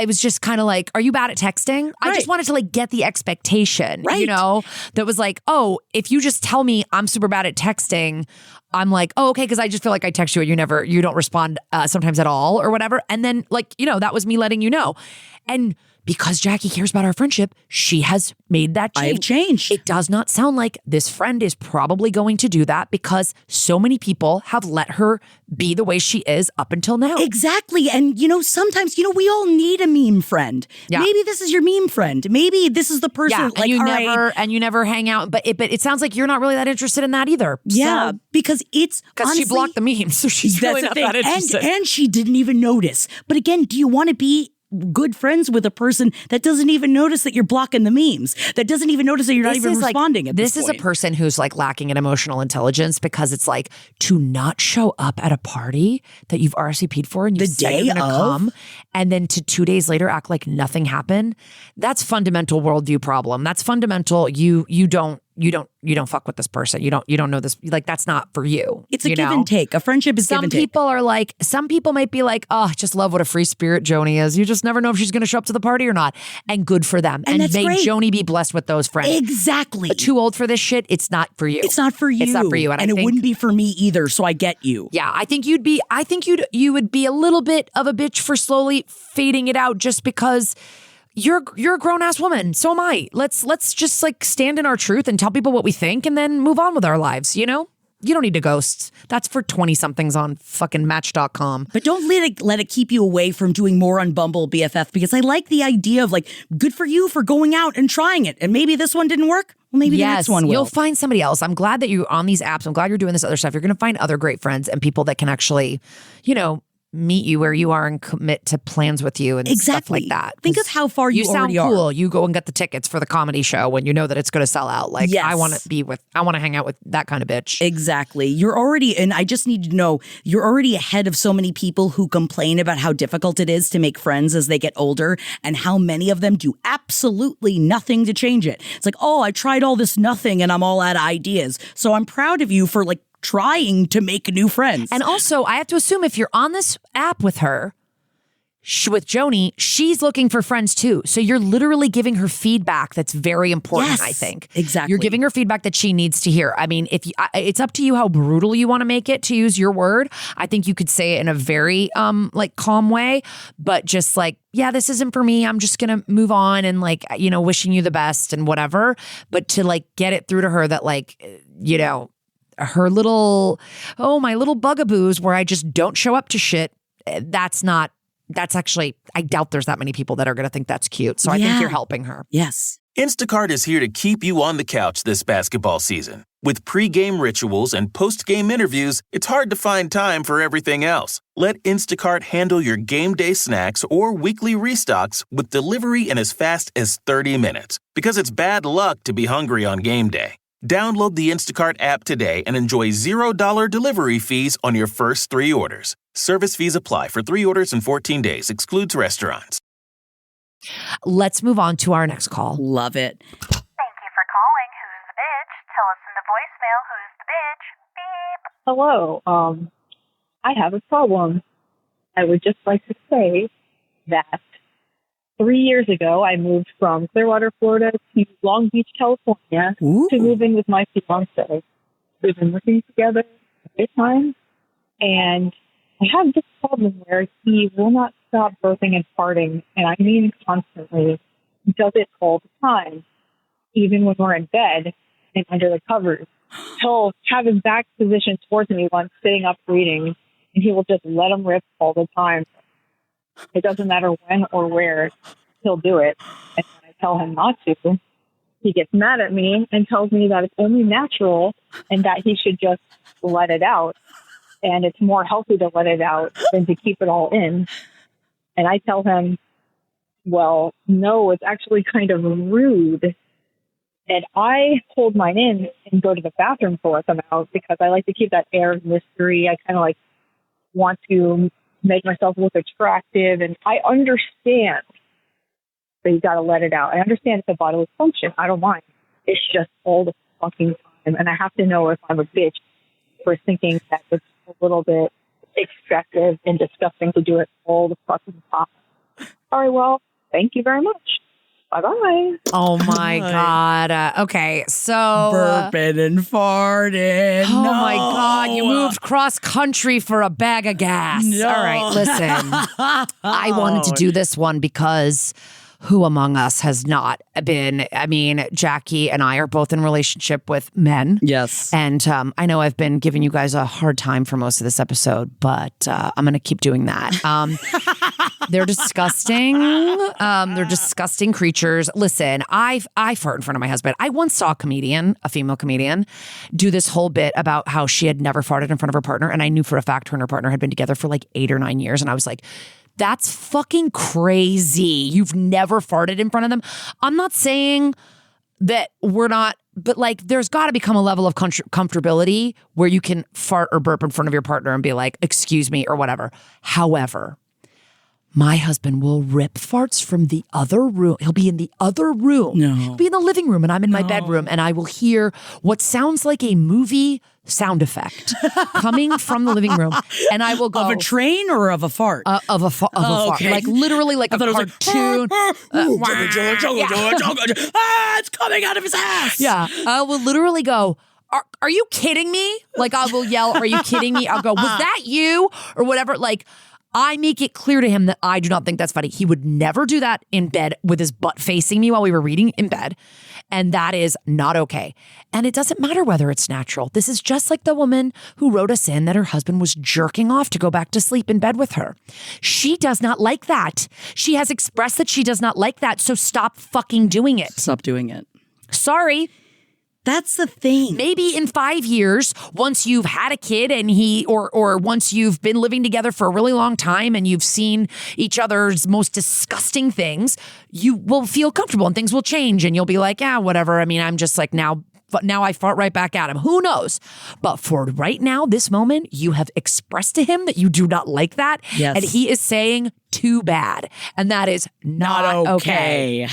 was just kind of like, are you bad at texting? Right. I just wanted to like get the expectation, you know, that was like, oh, if you just tell me I'm super bad at texting, I'm like, oh, okay. Cause I just feel like I text you and you don't respond sometimes at all or whatever. And then like, you know, that was me letting you know. And because Jackie cares about our friendship, she has made that change. I have changed. It does not sound like this friend is probably going to do that because so many people have let her be the way she is up until now. Exactly. And, sometimes, we all need a meme friend. Yeah. Maybe this is your meme friend. Maybe this is the person and you never hang out. But it sounds like you're not really that interested in that either. Yeah, because she blocked the memes, so she's really not that interested. And she didn't even notice. But again, do you want to be good friends with a person that doesn't even notice that you're blocking the memes, that doesn't even notice that you're not even responding at this point? This is a person who's like lacking in emotional intelligence, because it's like to not show up at a party that you've RSVP'd for and you said you're gonna come, and then to 2 days later act like nothing happened. That's fundamental worldview problem. That's fundamental. You don't fuck with this person. You don't know this. Like, that's not for you. It's a give and take. A friendship is give and take. Some people might be like, oh, just love what a free spirit Joni is. You just never know if she's going to show up to the party or not. And good for them. And that's may great. Joni be blessed with those friends. Exactly. But too old for this shit. It's not for you. It's not for you. It's not for you. And it wouldn't be for me either. So I get you. Yeah, I think you would be a little bit of a bitch for slowly fading it out just because you're a grown-ass woman. So am I. Let's just like stand in our truth and tell people what we think and then move on with our lives, You don't need to ghost. That's for 20-somethings on fucking Match.com. But don't let it keep you away from doing more on Bumble BFF, because I like the idea of like, good for you for going out and trying it. And maybe this one didn't work. Well, maybe the next one will. You'll find somebody else. I'm glad that you're on these apps. I'm glad you're doing this other stuff. You're going to find other great friends and people that can actually, meet you where you are and commit to plans with you and stuff like that. Think of how far you already sound cool. are. You go and get the tickets for the comedy show when you know that it's going to sell out. Like, yes. I want to hang out with that kind of bitch. Exactly. You're already, and I just need to know, you're already ahead of so many people who complain about how difficult it is to make friends as they get older, and how many of them do absolutely nothing to change it. It's like, oh, I tried all this nothing and I'm all out of ideas. So I'm proud of you for like trying to make new friends. And also, I have to assume if you're on this app with her, with Joni, she's looking for friends too. So you're literally giving her feedback that's very important, yes, I think. Exactly. You're giving her feedback that she needs to hear. I mean, it's up to you how brutal you want to make it, to use your word. I think you could say it in a very calm way, but just like, yeah, this isn't for me. I'm just going to move on and like, wishing you the best and whatever. But to like get it through to her that like, her my little bugaboos where I just don't show up to shit. That's actually, I doubt there's that many people that are going to think that's cute. So I think you're helping her. Yes. Instacart is here to keep you on the couch this basketball season. With pre-game rituals and post-game interviews, it's hard to find time for everything else. Let Instacart handle your game day snacks or weekly restocks with delivery in as fast as 30 minutes. Because it's bad luck to be hungry on game day. Download the Instacart app today and enjoy $0 delivery fees on your first 3 orders. Service fees apply for 3 orders in 14 days. Excludes restaurants. Let's move on to our next call. Love it. Thank you for calling Who's the Bitch. Tell us in the voicemail who's the bitch. Beep. Hello. I have a problem. I would just like to say that 3 years ago, I moved from Clearwater, Florida to Long Beach, California to move in with my fiancé. We've been living together a good time, and I have this problem where he will not stop burping and farting, and I mean constantly. He does it all the time, even when we're in bed and under the covers. He'll have his back positioned towards me while I'm sitting up reading, and he will just let him rip all the time. It doesn't matter when or where, he'll do it. And when I tell him not to, he gets mad at me and tells me that it's only natural and that he should just let it out. And it's more healthy to let it out than to keep it all in. And I tell him, well, no, it's actually kind of rude. And I hold mine in and go to the bathroom to let them out because I like to keep that air of mystery. I kind of like want to make myself look attractive. And I understand that you got to let it out. I understand it's a bodily function. I don't mind. It's just all the fucking time. And I have to know if I'm a bitch for thinking that it's a little bit excessive and disgusting to do it all the fucking time. All right, well, thank you very much. Bye-bye. Oh, my God. Okay, so... burping and farting. Oh, my God. You moved cross-country for a bag of gas. No. All right, listen. I wanted to do this one because who among us has not been? I mean, Jackie and I are both in relationship with men. Yes. And I know I've been giving you guys a hard time for most of this episode, but I'm going to keep doing that. They're disgusting. They're disgusting creatures. Listen, I fart in front of my husband. I once saw a female comedian, do this whole bit about how she had never farted in front of her partner. And I knew for a fact her and her partner had been together for like 8 or 9 years. And I was like, that's fucking crazy. You've never farted in front of them. I'm not saying that we're not, but like there's got to become a level of comfortability where you can fart or burp in front of your partner and be like, excuse me, or whatever. However, my husband will rip farts from the other room. He'll be in the other room. No. He'll be in the living room and I'm in my bedroom and I will hear what sounds like a movie sound effect coming from the living room. And I will go. Of a train or of a fart? Of a fart. Okay. Like literally like a cartoon. It's coming out of his ass. Yeah. I will literally go, are you kidding me? Like I will yell, are you kidding me? I'll go, was that you? Or whatever. Like, I make it clear to him that I do not think that's funny. He would never do that in bed with his butt facing me while we were reading in bed. And that is not okay. And it doesn't matter whether it's natural. This is just like the woman who wrote us in that her husband was jerking off to go back to sleep in bed with her. She does not like that. She has expressed that she does not like that. So stop fucking doing it. Stop doing it. Sorry. That's the thing. Maybe in 5 years, once you've had a kid and or once you've been living together for a really long time and you've seen each other's most disgusting things, you will feel comfortable and things will change and you'll be like, yeah, whatever. I mean, I'm just like now I fart right back at him. Who knows? But for right now, this moment, you have expressed to him that you do not like that. Yes. And he is saying, too bad. And that is not okay.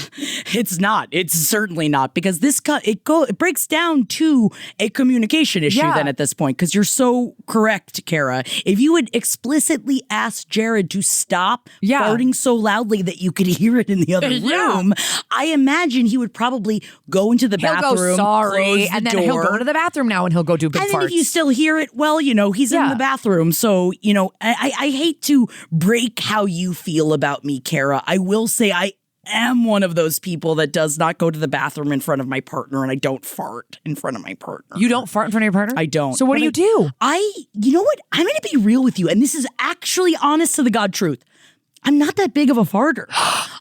It's not. It's certainly not because it breaks down to a communication issue then at this point because you're so correct, Kara. If you had explicitly asked Jared to stop farting so loudly that you could hear it in the other room, I imagine he would probably go into the bathroom, go, sorry, and then he'll go to the bathroom now and he'll go do big farts. And then if you still hear it, well, he's in the bathroom. So, I hate to break how you feel about me, Kara. I will say I am one of those people that does not go to the bathroom in front of my partner and I don't fart in front of my partner. You don't fart in front of your partner? I don't. So what do you do? You know what? I'm going to be real with you. And this is actually honest to the God truth. I'm not that big of a farter.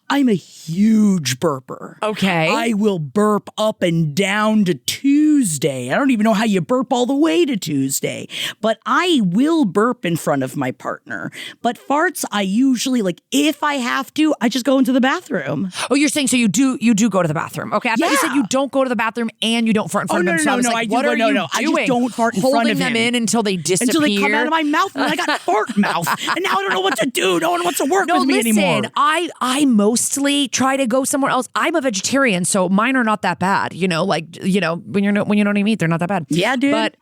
I'm a huge burper. Okay. I will burp up and down to Tuesday. I don't even know how you burp all the way to Tuesday. But I will burp in front of my partner. But farts, I usually, if I have to, I just go into the bathroom. Oh, you're saying so you do go to the bathroom. Okay. I thought you said you don't go to the bathroom and you don't fart in front of them. So I was like, what are you doing? I just don't fart in front of him. Holding them in until they disappear. Until they come out of my mouth and I got fart mouth. And now I don't know what to do. No one wants to work with me anymore. I mostly try to go somewhere else. I'm a vegetarian, so mine are not that bad. When you don't eat meat, they're not that bad. Yeah, dude. But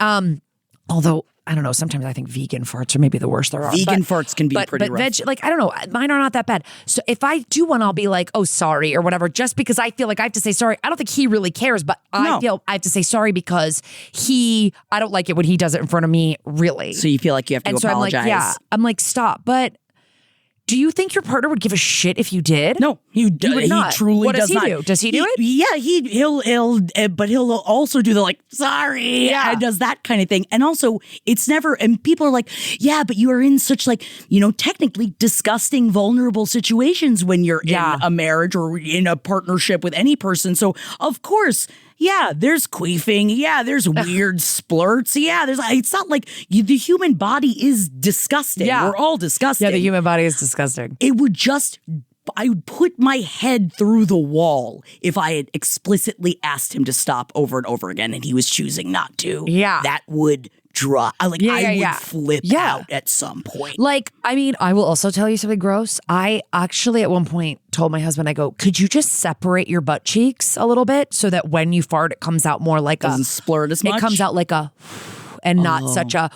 although I don't know, sometimes I think vegan farts are maybe the worst there are. Vegan farts can be pretty rough. I don't know, mine are not that bad. So if I do one, I'll be like, oh, sorry, or whatever, just because I feel like I have to say sorry. I don't think he really cares, but I feel I have to say sorry because I don't like it when he does it in front of me, really. So you feel like you have to apologize. I'm like, stop. But do you think your partner would give a shit if you did? No, he would not. Truly what does he not. Do? Does he do it? Yeah, he'll also do the sorry, and does that kind of thing. And also, it's never. And people are like, yeah, but you are in such technically disgusting, vulnerable situations when you're in a marriage or in a partnership with any person. So of course. Yeah, there's queefing. Yeah, there's weird splurts. Yeah, it's not like the human body is disgusting. Yeah. We're all disgusting. Yeah, the human body is disgusting. I would put my head through the wall if I had explicitly asked him to stop over and over again and he was choosing not to. Yeah. That would drop. I would flip out at some point. I will also tell you something gross. I actually at one point told my husband, I go, could you just separate your butt cheeks a little bit so that when you fart, it comes out more like doesn't splurt as much? It comes out like a and not such a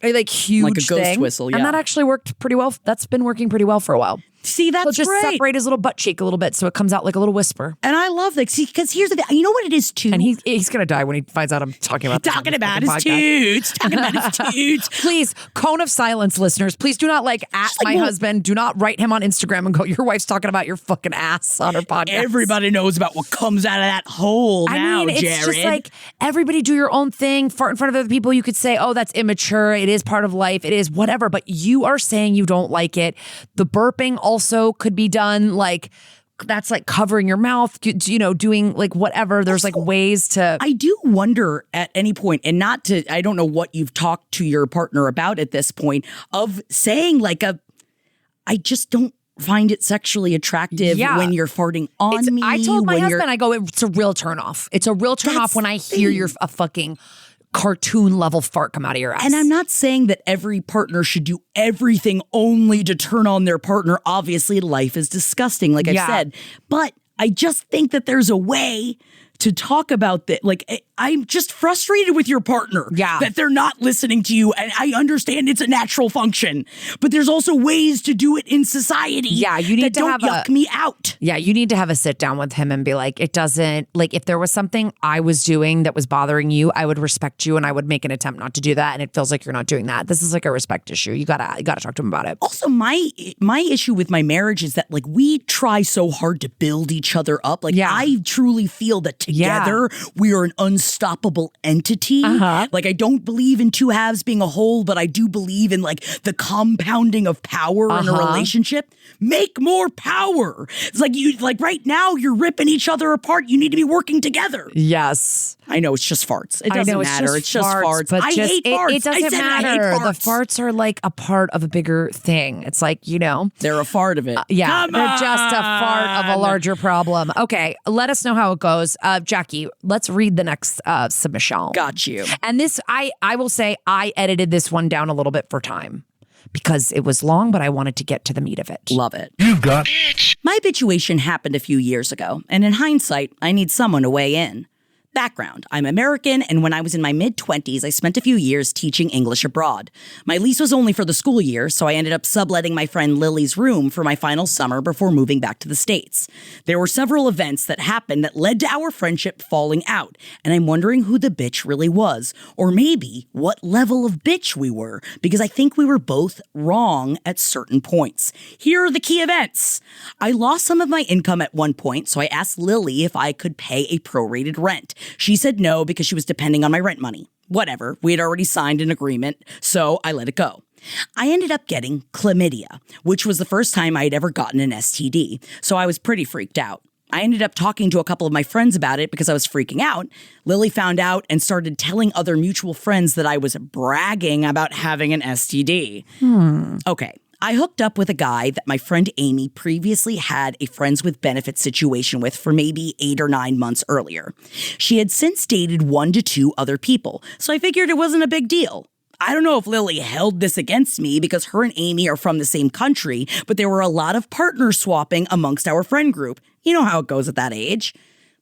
huge like a ghost thing. whistle, yeah. And that actually worked pretty well. That's been working pretty well for a while. See, that's He'll just great. separate his little butt cheek a little bit so it comes out like a little whisper. And I love that. See, because here's the thing. You know what it is, too? And he's going to die when he finds out I'm talking about this on this fucking podcast. toots. Talking about his toots. Please, cone of silence, listeners. Please do not at my husband. Do not write him on Instagram and go, your wife's talking about your fucking ass on her podcast. Everybody knows about what comes out of that hole now, it's Jared. just like everybody do your own thing. Fart in front of other people. You could say, oh, that's immature. It is part of life. It is whatever. But you are saying you don't like it. The burping also could be done like that's like covering your mouth, doing like whatever. There's like ways to. I do wonder at any point, and I don't know what you've talked to your partner about at this point, of saying like I just don't find it sexually attractive when you're farting on me. I told my husband, I go, it's a real turnoff. It's a real turnoff when I hear a fucking cartoon level fart come out of your ass. And I'm not saying that every partner should do everything only to turn on their partner. Obviously, life is disgusting, like I said. But I just think that there's a way to talk about that. Like, I'm just frustrated with your partner that they're not listening to you. And I understand it's a natural function, but there's also ways to do it in society. Yeah, you need to don't yuck me out. Yeah, you need to have a sit down with him and be like, it doesn't, like if there was something I was doing that was bothering you, I would respect you and I would make an attempt not to do that. And it feels like you're not doing that. This is like a respect issue. You gotta talk to him about it. Also, my issue with my marriage is that like we try so hard to build each other up. Like I truly feel that together we are an unstoppable entity. Like I don't believe in two halves being a whole, but I do believe in like the compounding of power in a relationship. Make more power. It's like right now you're ripping each other apart. You need to be working together. Yes. I know it's just farts. It doesn't matter. It's just farts. But I hate farts. It doesn't matter. I hate farts. The farts are like a part of a bigger thing. It's like, they're a fart of it. They're just a fart of a larger problem. Okay, let us know how it goes. Jackie, let's read the next submission. Got you. And this, I will say, I edited this one down a little bit for time because it was long, but I wanted to get to the meat of it. Love it. You've got My habituation happened a few years ago, and in hindsight, I need someone to weigh in. Background: I'm American, and when I was in my mid-20s, I spent a few years teaching English abroad. My lease was only for the school year, so I ended up subletting my friend Lily's room for my final summer before moving back to the States. There were several events that happened that led to our friendship falling out, and I'm wondering who the bitch really was, or maybe what level of bitch we were, because I think we were both wrong at certain points. Here are the key events. I lost some of my income at one point, so I asked Lily if I could pay a prorated rent. She said no because she was depending on my rent money. Whatever, we had already signed an agreement, so I let it go. I ended up getting chlamydia, which was the first time I had ever gotten an STD, so I was pretty freaked out. I ended up talking to a couple of my friends about it because I was freaking out. Lily found out and started telling other mutual friends that I was bragging about having an STD. Okay. I hooked up with a guy that my friend Amy previously had a friends with benefits situation with for maybe 8 or 9 months earlier. She had since dated 1 to 2 other people, so I figured it wasn't a big deal. I don't know if Lily held this against me because her and Amy are from the same country, but there were a lot of partner swapping amongst our friend group. You know how it goes at that age.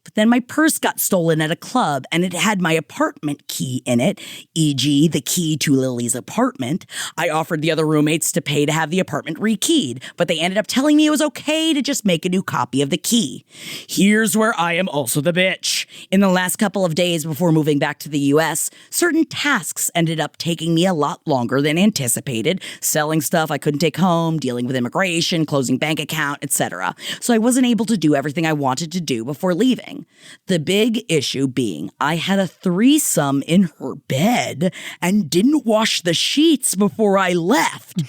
But then my purse got stolen at a club and it had my apartment key in it, e.g. the key to Lily's apartment. I offered the other roommates to pay to have the apartment rekeyed, but they ended up telling me it was okay to just make a new copy of the key. Here's where I am also the bitch. In the last couple of days before moving back to the US, certain tasks ended up taking me a lot longer than anticipated, selling stuff I couldn't take home, dealing with immigration, closing bank account, etc. So I wasn't able to do everything I wanted to do before leaving. The big issue being I had a threesome in her bed and didn't wash the sheets before I left.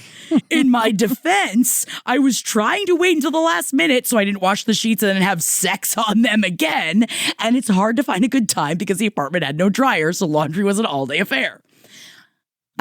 In my defense, I was trying to wait until the last minute so I didn't wash the sheets and then have sex on them again. And it's hard to find a good time because the apartment had no dryer, so laundry was an all-day affair.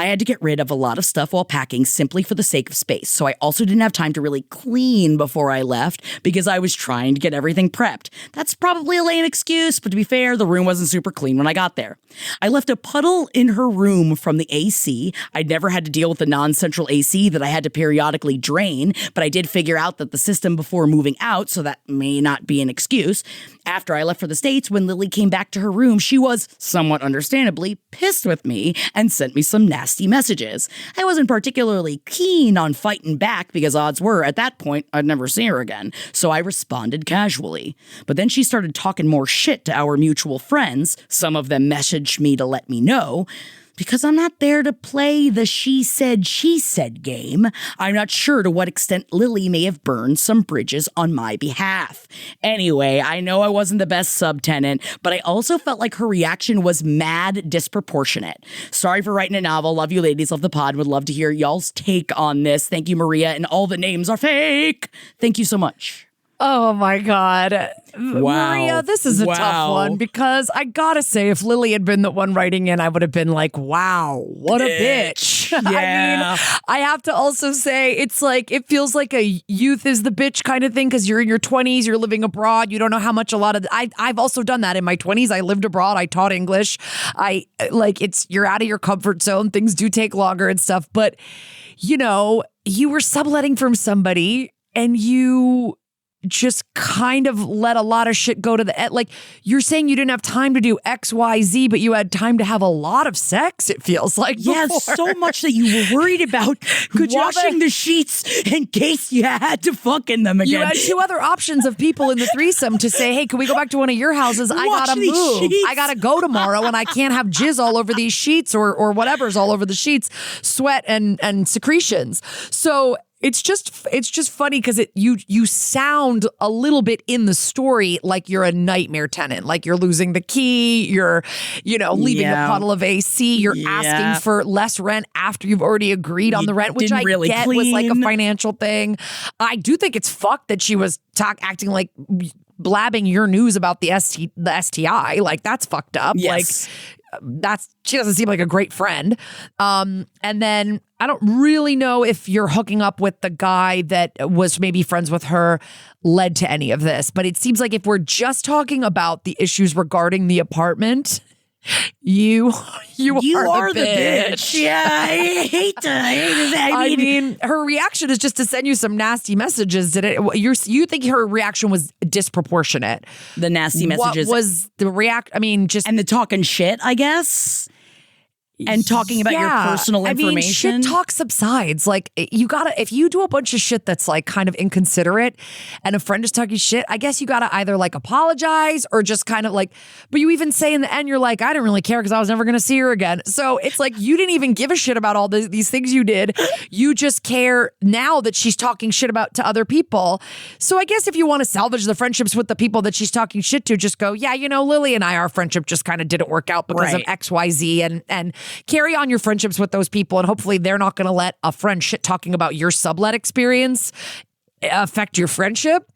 I had to get rid of a lot of stuff while packing simply for the sake of space, so I also didn't have time to really clean before I left because I was trying to get everything prepped. That's probably a lame excuse, but to be fair, the room wasn't super clean when I got there. I left a puddle in her room from the AC. I'd never had to deal with the non-central AC that I had to periodically drain, but I did figure out that the system before moving out, so that may not be an excuse. After I left for the States, when Lily came back to her room, she was, somewhat understandably, pissed with me and sent me some nasty messages. I wasn't particularly keen on fighting back because odds were, at that point, I'd never see her again, so I responded casually. But then she started talking more shit to our mutual friends. Some of them messaged me to let me know. Because I'm not there to play the she said game, I'm not sure to what extent Lily may have burned some bridges on my behalf. Anyway, I know I wasn't the best subtenant, but I also felt like her reaction was mad disproportionate. Sorry for writing a novel. Love you ladies, love the pod. Would love to hear y'all's take on this. Thank you, Maria, and all the names are fake. Thank you so much. Oh my God. Wow. Maria, this is a tough one because I gotta say, if Lily had been the one writing in, I would have been like, wow, what a bitch. Yeah. I mean, I have to also say, it's like, it feels like a youth is the bitch kind of thing because you're in your 20s, you're living abroad, you don't know how much a lot of, I've also done that in my 20s. I lived abroad, I taught English. You're out of your comfort zone, things do take longer and stuff, but you were subletting from somebody and you just kind of let a lot of shit go to the like you're saying you didn't have time to do XYZ, but you had time to have a lot of sex, it feels like. Yeah, before. so much that you were worried about washing the sheets in case you had to fuck in them again. You had two other options of people in the threesome to say, hey, can we go back to one of your houses? I Wash gotta these move. sheets. I gotta go tomorrow and I can't have jizz all over these sheets or whatever's all over the sheets, sweat and secretions. So it's just funny because you sound a little bit in the story like you're a nightmare tenant, like you're losing the key, you're leaving a puddle of AC, you're asking for less rent after you've already agreed on the rent, which I really get was like a financial thing. I do think it's fucked that she was acting like blabbing your news about the STI, like that's fucked up. Yes. Like she doesn't seem like a great friend. And then I don't really know if you're hooking up with the guy that was maybe friends with her led to any of this, but it seems like if we're just talking about the issues regarding the apartment, you are the bitch. Yeah, I hate that. I mean, her reaction is just to send you some nasty messages. You think her reaction was disproportionate? The nasty messages. What was the and the talking shit, I guess. And talking about your personal information. I mean, shit talk subsides. Like, if you do a bunch of shit that's like kind of inconsiderate and a friend is talking shit, I guess you gotta either like apologize or just kind of like, but you even say in the end, you're like, I didn't really care because I was never gonna see her again. So it's like, you didn't even give a shit about all these things you did. You just care now that she's talking shit about to other people. So I guess if you want to salvage the friendships with the people that she's talking shit to, just go, yeah, Lily and I, our friendship just kind of didn't work out because of X, Y, Z and carry on your friendships with those people, and hopefully they're not going to let a friend shit talking about your sublet experience affect your friendship.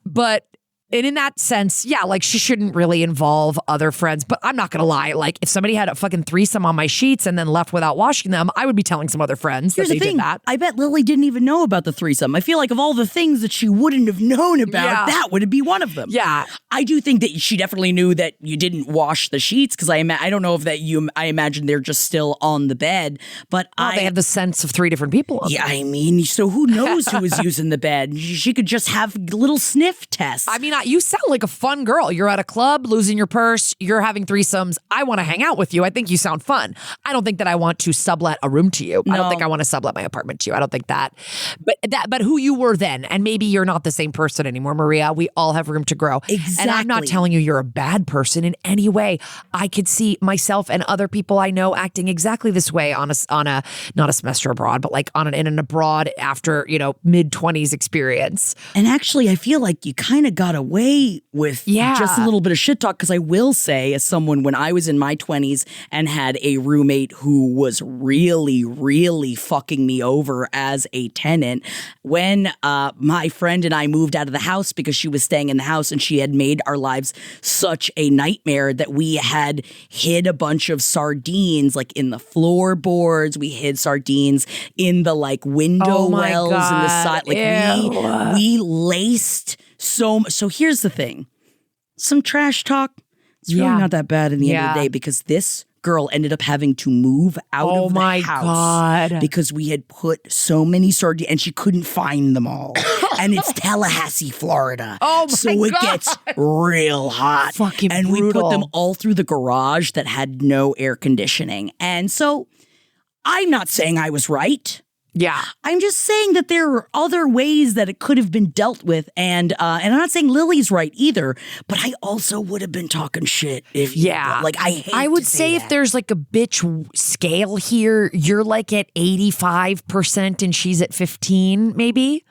But and in that sense, yeah, like she shouldn't really involve other friends. But I'm not going to lie. Like if somebody had a fucking threesome on my sheets and then left without washing them, I would be telling some other friends that they did that. I bet Lily didn't even know about the threesome. I feel like of all the things that she wouldn't have known about, that would be one of them. Yeah. I do think that she definitely knew that you didn't wash the sheets because I don't know if I imagine they're just still on the bed. But they have the sense of three different people. Yeah, I mean, so who knows who was using the bed? She could just have little sniff tests. I mean, you sound like a fun girl. You're at a club, losing your purse, you're having threesomes. I want to hang out with you. I think you sound fun. I don't think that I want to sublet a room to you. No. I don't think I want to sublet my apartment to you. I don't think that. But who you were then, and maybe you're not the same person anymore, Maria. We all have room to grow. Exactly. And I'm not telling you you're a bad person in any way. I could see myself and other people I know acting exactly this way on a not a semester abroad, but like in an abroad after, mid-20s experience. And actually, I feel like you kind of got away with just a little bit of shit talk, because I will say, as someone, when I was in my 20s and had a roommate who was really, really fucking me over as a tenant, when my friend and I moved out of the house because she was staying in the house and she had made our lives such a nightmare that we had hid a bunch of sardines like in the floorboards. We hid sardines in the like window wells in the side. Like we laced so here's the thing. Some trash talk. It's really not that bad in the end of the day, because this girl ended up having to move out of the house God. because we had put so many sardines and she couldn't find them all. and it's Tallahassee, Florida. Oh my So it God. gets real hot. Fucking and we brutal. put them all through the garage that had no air conditioning. And so I'm not saying I was right. Yeah. I'm just saying that there are other ways that it could have been dealt with. And I'm not saying Lily's right either, but I also would have been talking shit if like I would say if there's like a bitch scale here, you're like at 85% and she's at 15 maybe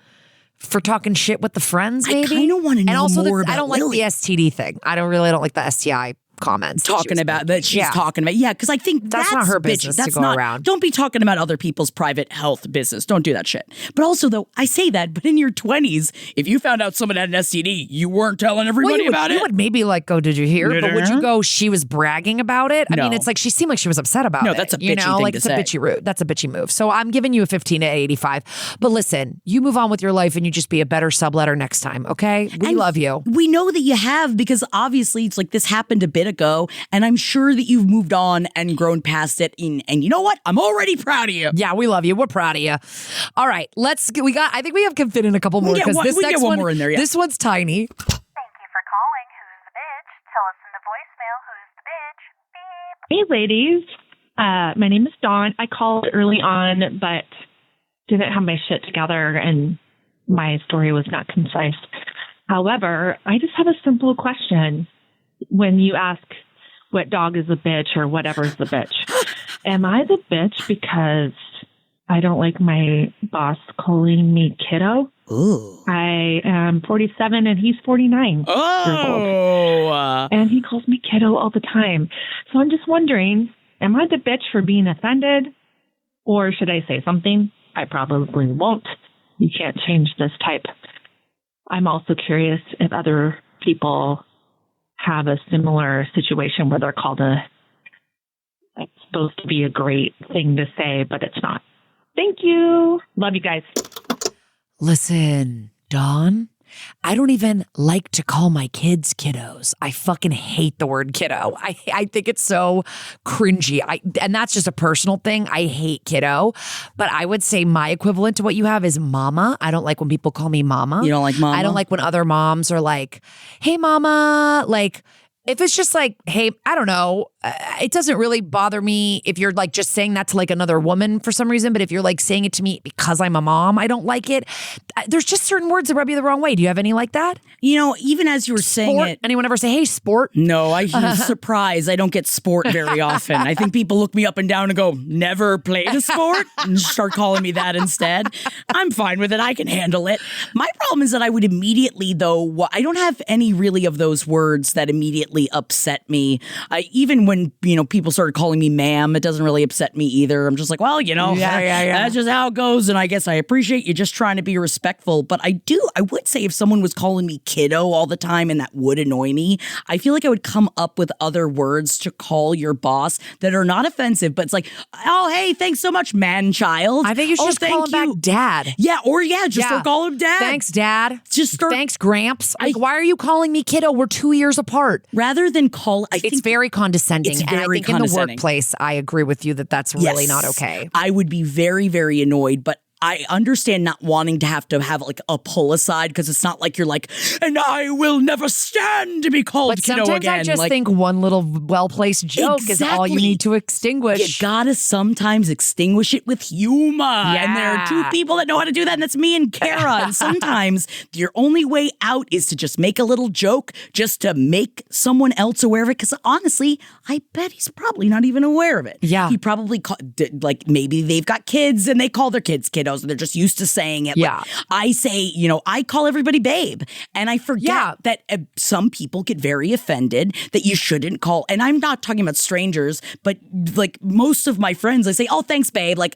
for talking shit with the friends maybe. I kind of want to know and also more about I don't Lily. like the STD thing. I don't like the STI comments. Talking about that she's talking about. Yeah, because I think that's not her bitchy. business to That's go not, around. Don't be talking about other people's private health business. Don't do that shit. But also, though, I say that, but in your 20s, if you found out someone had an STD, you weren't telling everybody about it. You would maybe like go, did you hear? But would you go, she was bragging about it? I mean, it's like she seemed like she was upset about it. No, that's a bitchy thing like to it's say. a bitchy root. That's a bitchy move. So I'm giving you a 15 at 85. But listen, you move on with your life and you just be a better subletter next time, okay? We love you. We know that you have because obviously it's like this happened a bit ago, and I'm sure that you've moved on and grown past it. And you know what? I'm already proud of you. Yeah, we love you. We're proud of you. All right, I think we can fit in a couple more because this we next get one more in there. Yeah. This one's tiny. Thank you for calling. Who's the bitch? Tell us in the voicemail who's the bitch. Beep. Hey, ladies. My name is Dawn. I called early on, but didn't have my shit together, and my story was not concise. However, I just have a simple question. When you ask what dog is a bitch or whatever is the bitch, am I the bitch because I don't like my boss calling me kiddo? Ooh. I am 47 and he's 49 years old. And he calls me kiddo all the time. So I'm just wondering, am I the bitch for being offended? Or should I say something? I probably won't. You can't change this type. I'm also curious if other people have a similar situation where they're called it's supposed to be a great thing to say, but it's not. Thank you. Love you guys. Listen, Dawn, I don't even like to call my kids kiddos. I fucking hate the word kiddo. I think it's so cringy. And that's just a personal thing. I hate kiddo. But I would say my equivalent to what you have is mama. I don't like when people call me mama. You don't like mama? I don't like when other moms are like, hey, mama. Like, if it's just like, hey, I don't know, it doesn't really bother me if you're like just saying that to like another woman for some reason. But if you're like saying it to me because I'm a mom, I don't like it. There's just certain words that rub you the wrong way. Do you have any like that? You know, even as you were saying Sport? it. Anyone ever say, hey, sport? No, I'm surprised. I don't get sport very often. I think people look me up and down and go, never played a sport? And start calling me that instead. I'm fine with it. I can handle it. My problem is that I would immediately, though, I don't have any really of those words that immediately upset me. Even when, people started calling me ma'am, it doesn't really upset me either. I'm just like, well, that's just how it goes. And I guess I appreciate you just trying to be respectful. But I would say if someone was calling me kiddo all the time, and that would annoy me, I feel like I would come up with other words to call your boss that are not offensive, but it's like, oh, hey, thanks so much, man child. I think you should just call him back dad. Yeah, start calling him dad. Thanks, dad. Just thanks, Gramps. Why are you calling me kiddo? We're 2 years apart. Rather than call, it's very condescending. It's and I very think in the condescending. workplace, I agree with you that that's really not okay. I would be very, very annoyed, but I understand not wanting to have like a pull aside because it's not like you're like, and I will never stand to be called but kiddo sometimes again. I just think one little well-placed joke is all you need to extinguish. You gotta sometimes extinguish it with humor. Yeah. And there are two people that know how to do that, and that's me and Kara. And sometimes your only way out is to just make a little joke just to make someone else aware of it. Because honestly, I bet he's probably not even aware of it. Yeah. He probably, maybe they've got kids and they call their kids kiddos. And they're just used to saying it. Yeah. Like, I say, I call everybody babe. And I forget that some people get very offended that you shouldn't call. And I'm not talking about strangers, but like most of my friends, I say, oh, thanks, babe. Like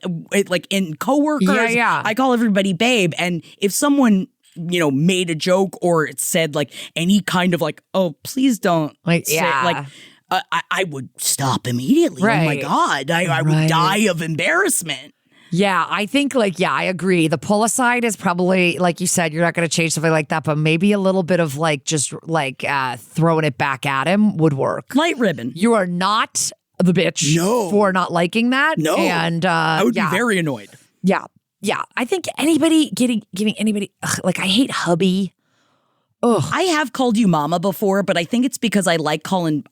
in coworkers, I call everybody babe. And if someone made a joke or it said like any kind of like, oh, please don't say like, I would stop immediately. Right. Oh my God. I would die of embarrassment. Yeah, I think I agree. The pull aside is probably, like you said, you're not going to change something like that, but maybe a little bit of throwing it back at him would work. Light ribbon. You are not the bitch for not liking that. No. And I would be very annoyed. Yeah. Yeah, I think anybody giving anybody, like I hate hubby. Ugh. I have called you mama before, but I think it's because I like calling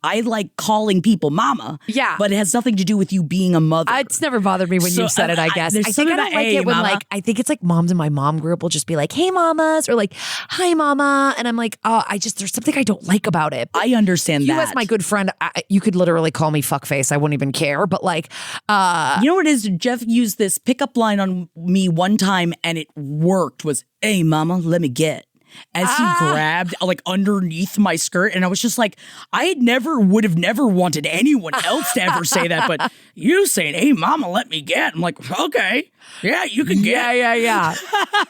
people mama. Yeah. But it has nothing to do with you being a mother. It's never bothered me when you said it, I guess. I think I don't like it when like, I think it's like moms in my mom group will just be like, hey mamas, or like, hi mama. And I'm like, there's something I don't like about it. I understand that. You as my good friend, you could literally call me fuckface. I wouldn't even care. But like, you know what it is? Jeff used this pickup line on me one time and it worked was, hey mama, let me get. As he grabbed like underneath my skirt. And I was just like, I would have never wanted anyone else to ever say that. But you saying, hey, mama, let me get. I'm like, okay. Yeah, you can get. Yeah.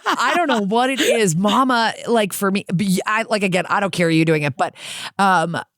I don't know what it is. Mama, like for me, I don't care you doing it. But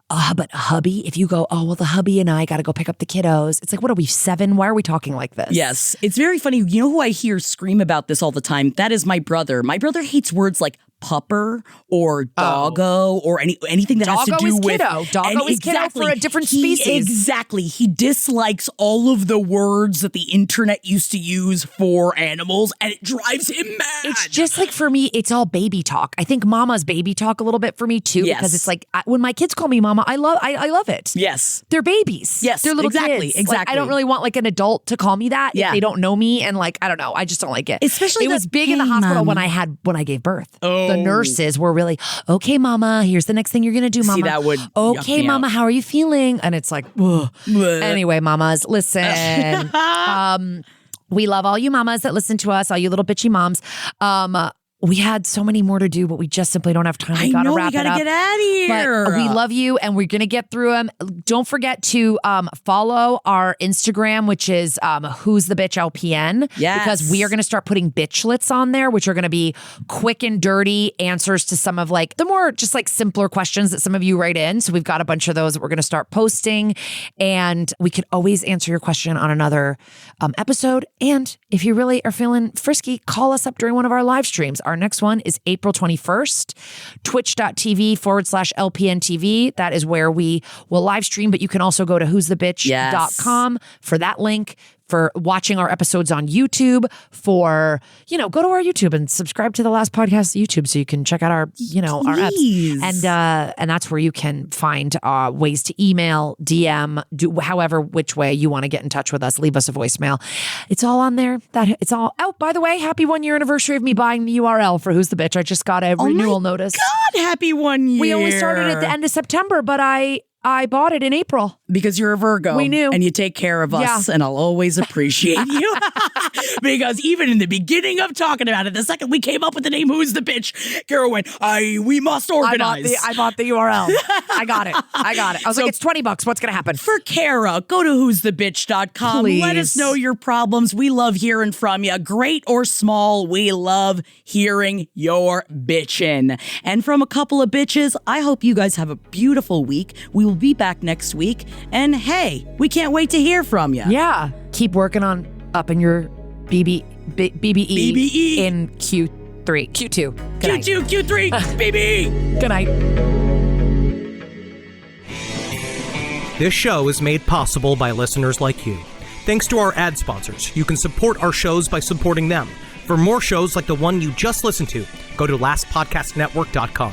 hubby, if you go, oh, well, the hubby and I got to go pick up the kiddos. It's like, what are we, 7? Why are we talking like this? Yes. It's very funny. You know who I hear scream about this all the time? That is my brother. My brother hates words like pupper or doggo or anything that has to do with kiddo. Doggo is kiddo for a different species. Exactly. He dislikes all of the words that the internet used to use for animals, and it drives him mad. It's just like for me, it's all baby talk. I think mama's baby talk a little bit for me too, because it's like when my kids call me mama, I love it. Yes. They're babies. Yes. They're little kids. Exactly. Like, I don't really want like an adult to call me that if they don't know me, and like I don't know, I just don't like it. Especially it was big in the hospital when I gave birth. The nurses were really, okay, mama, here's the next thing you're going to do, mama. See, that would okay, mama, how are you feeling? And it's like, anyway, mamas, listen. We love all you mamas that listen to us, all you little bitchy moms. We had so many more to do, but we just simply don't have time. We gotta wrap it up. Get out of here. But we love you, and we're gonna get through them. Don't forget to follow our Instagram, which is Who's the Bitch LPN. Yes. Because we are gonna start putting bitchlets on there, which are gonna be quick and dirty answers to some of like the more just like simpler questions that some of you write in. So we've got a bunch of those that we're gonna start posting, and we could always answer your question on another episode. And if you really are feeling frisky, call us up during one of our live streams. Our next one is April 21st, twitch.tv/LPNTV. That is where we will live stream, but you can also go to who'sthebitch.com for that link, for watching our episodes on YouTube, for, go to our YouTube and subscribe to the Last Podcast YouTube so you can check out our, our eps. And that's where you can find ways to email, DM, do however, which way you want to get in touch with us. Leave us a voicemail. It's all on there. It's all out. By the way, happy 1 year anniversary of me buying the URL for Who's the Bitch. I just got a renewal notice. God, happy 1 year. We only started at the end of September, but I bought it in April. Because you're a Virgo. We knew. And you take care of us, and I'll always appreciate you. Because even in the beginning of talking about it, the second we came up with the name Who's the Bitch, Carol went, we must organize. I bought the URL. I got it. I was like, it's $20. What's going to happen? For Kara, go to who'sthebitch.com. Please. Let us know your problems. We love hearing from you. Great or small, we love hearing your bitchin'. And from a couple of bitches, I hope you guys have a beautiful week. We will be back next week. And hey, we can't wait to hear from you. Yeah. Keep working on upping your BBE in Q2. Good night. Q3, BBE. Good night. This show is made possible by listeners like you. Thanks to our ad sponsors, you can support our shows by supporting them. For more shows like the one you just listened to, go to lastpodcastnetwork.com.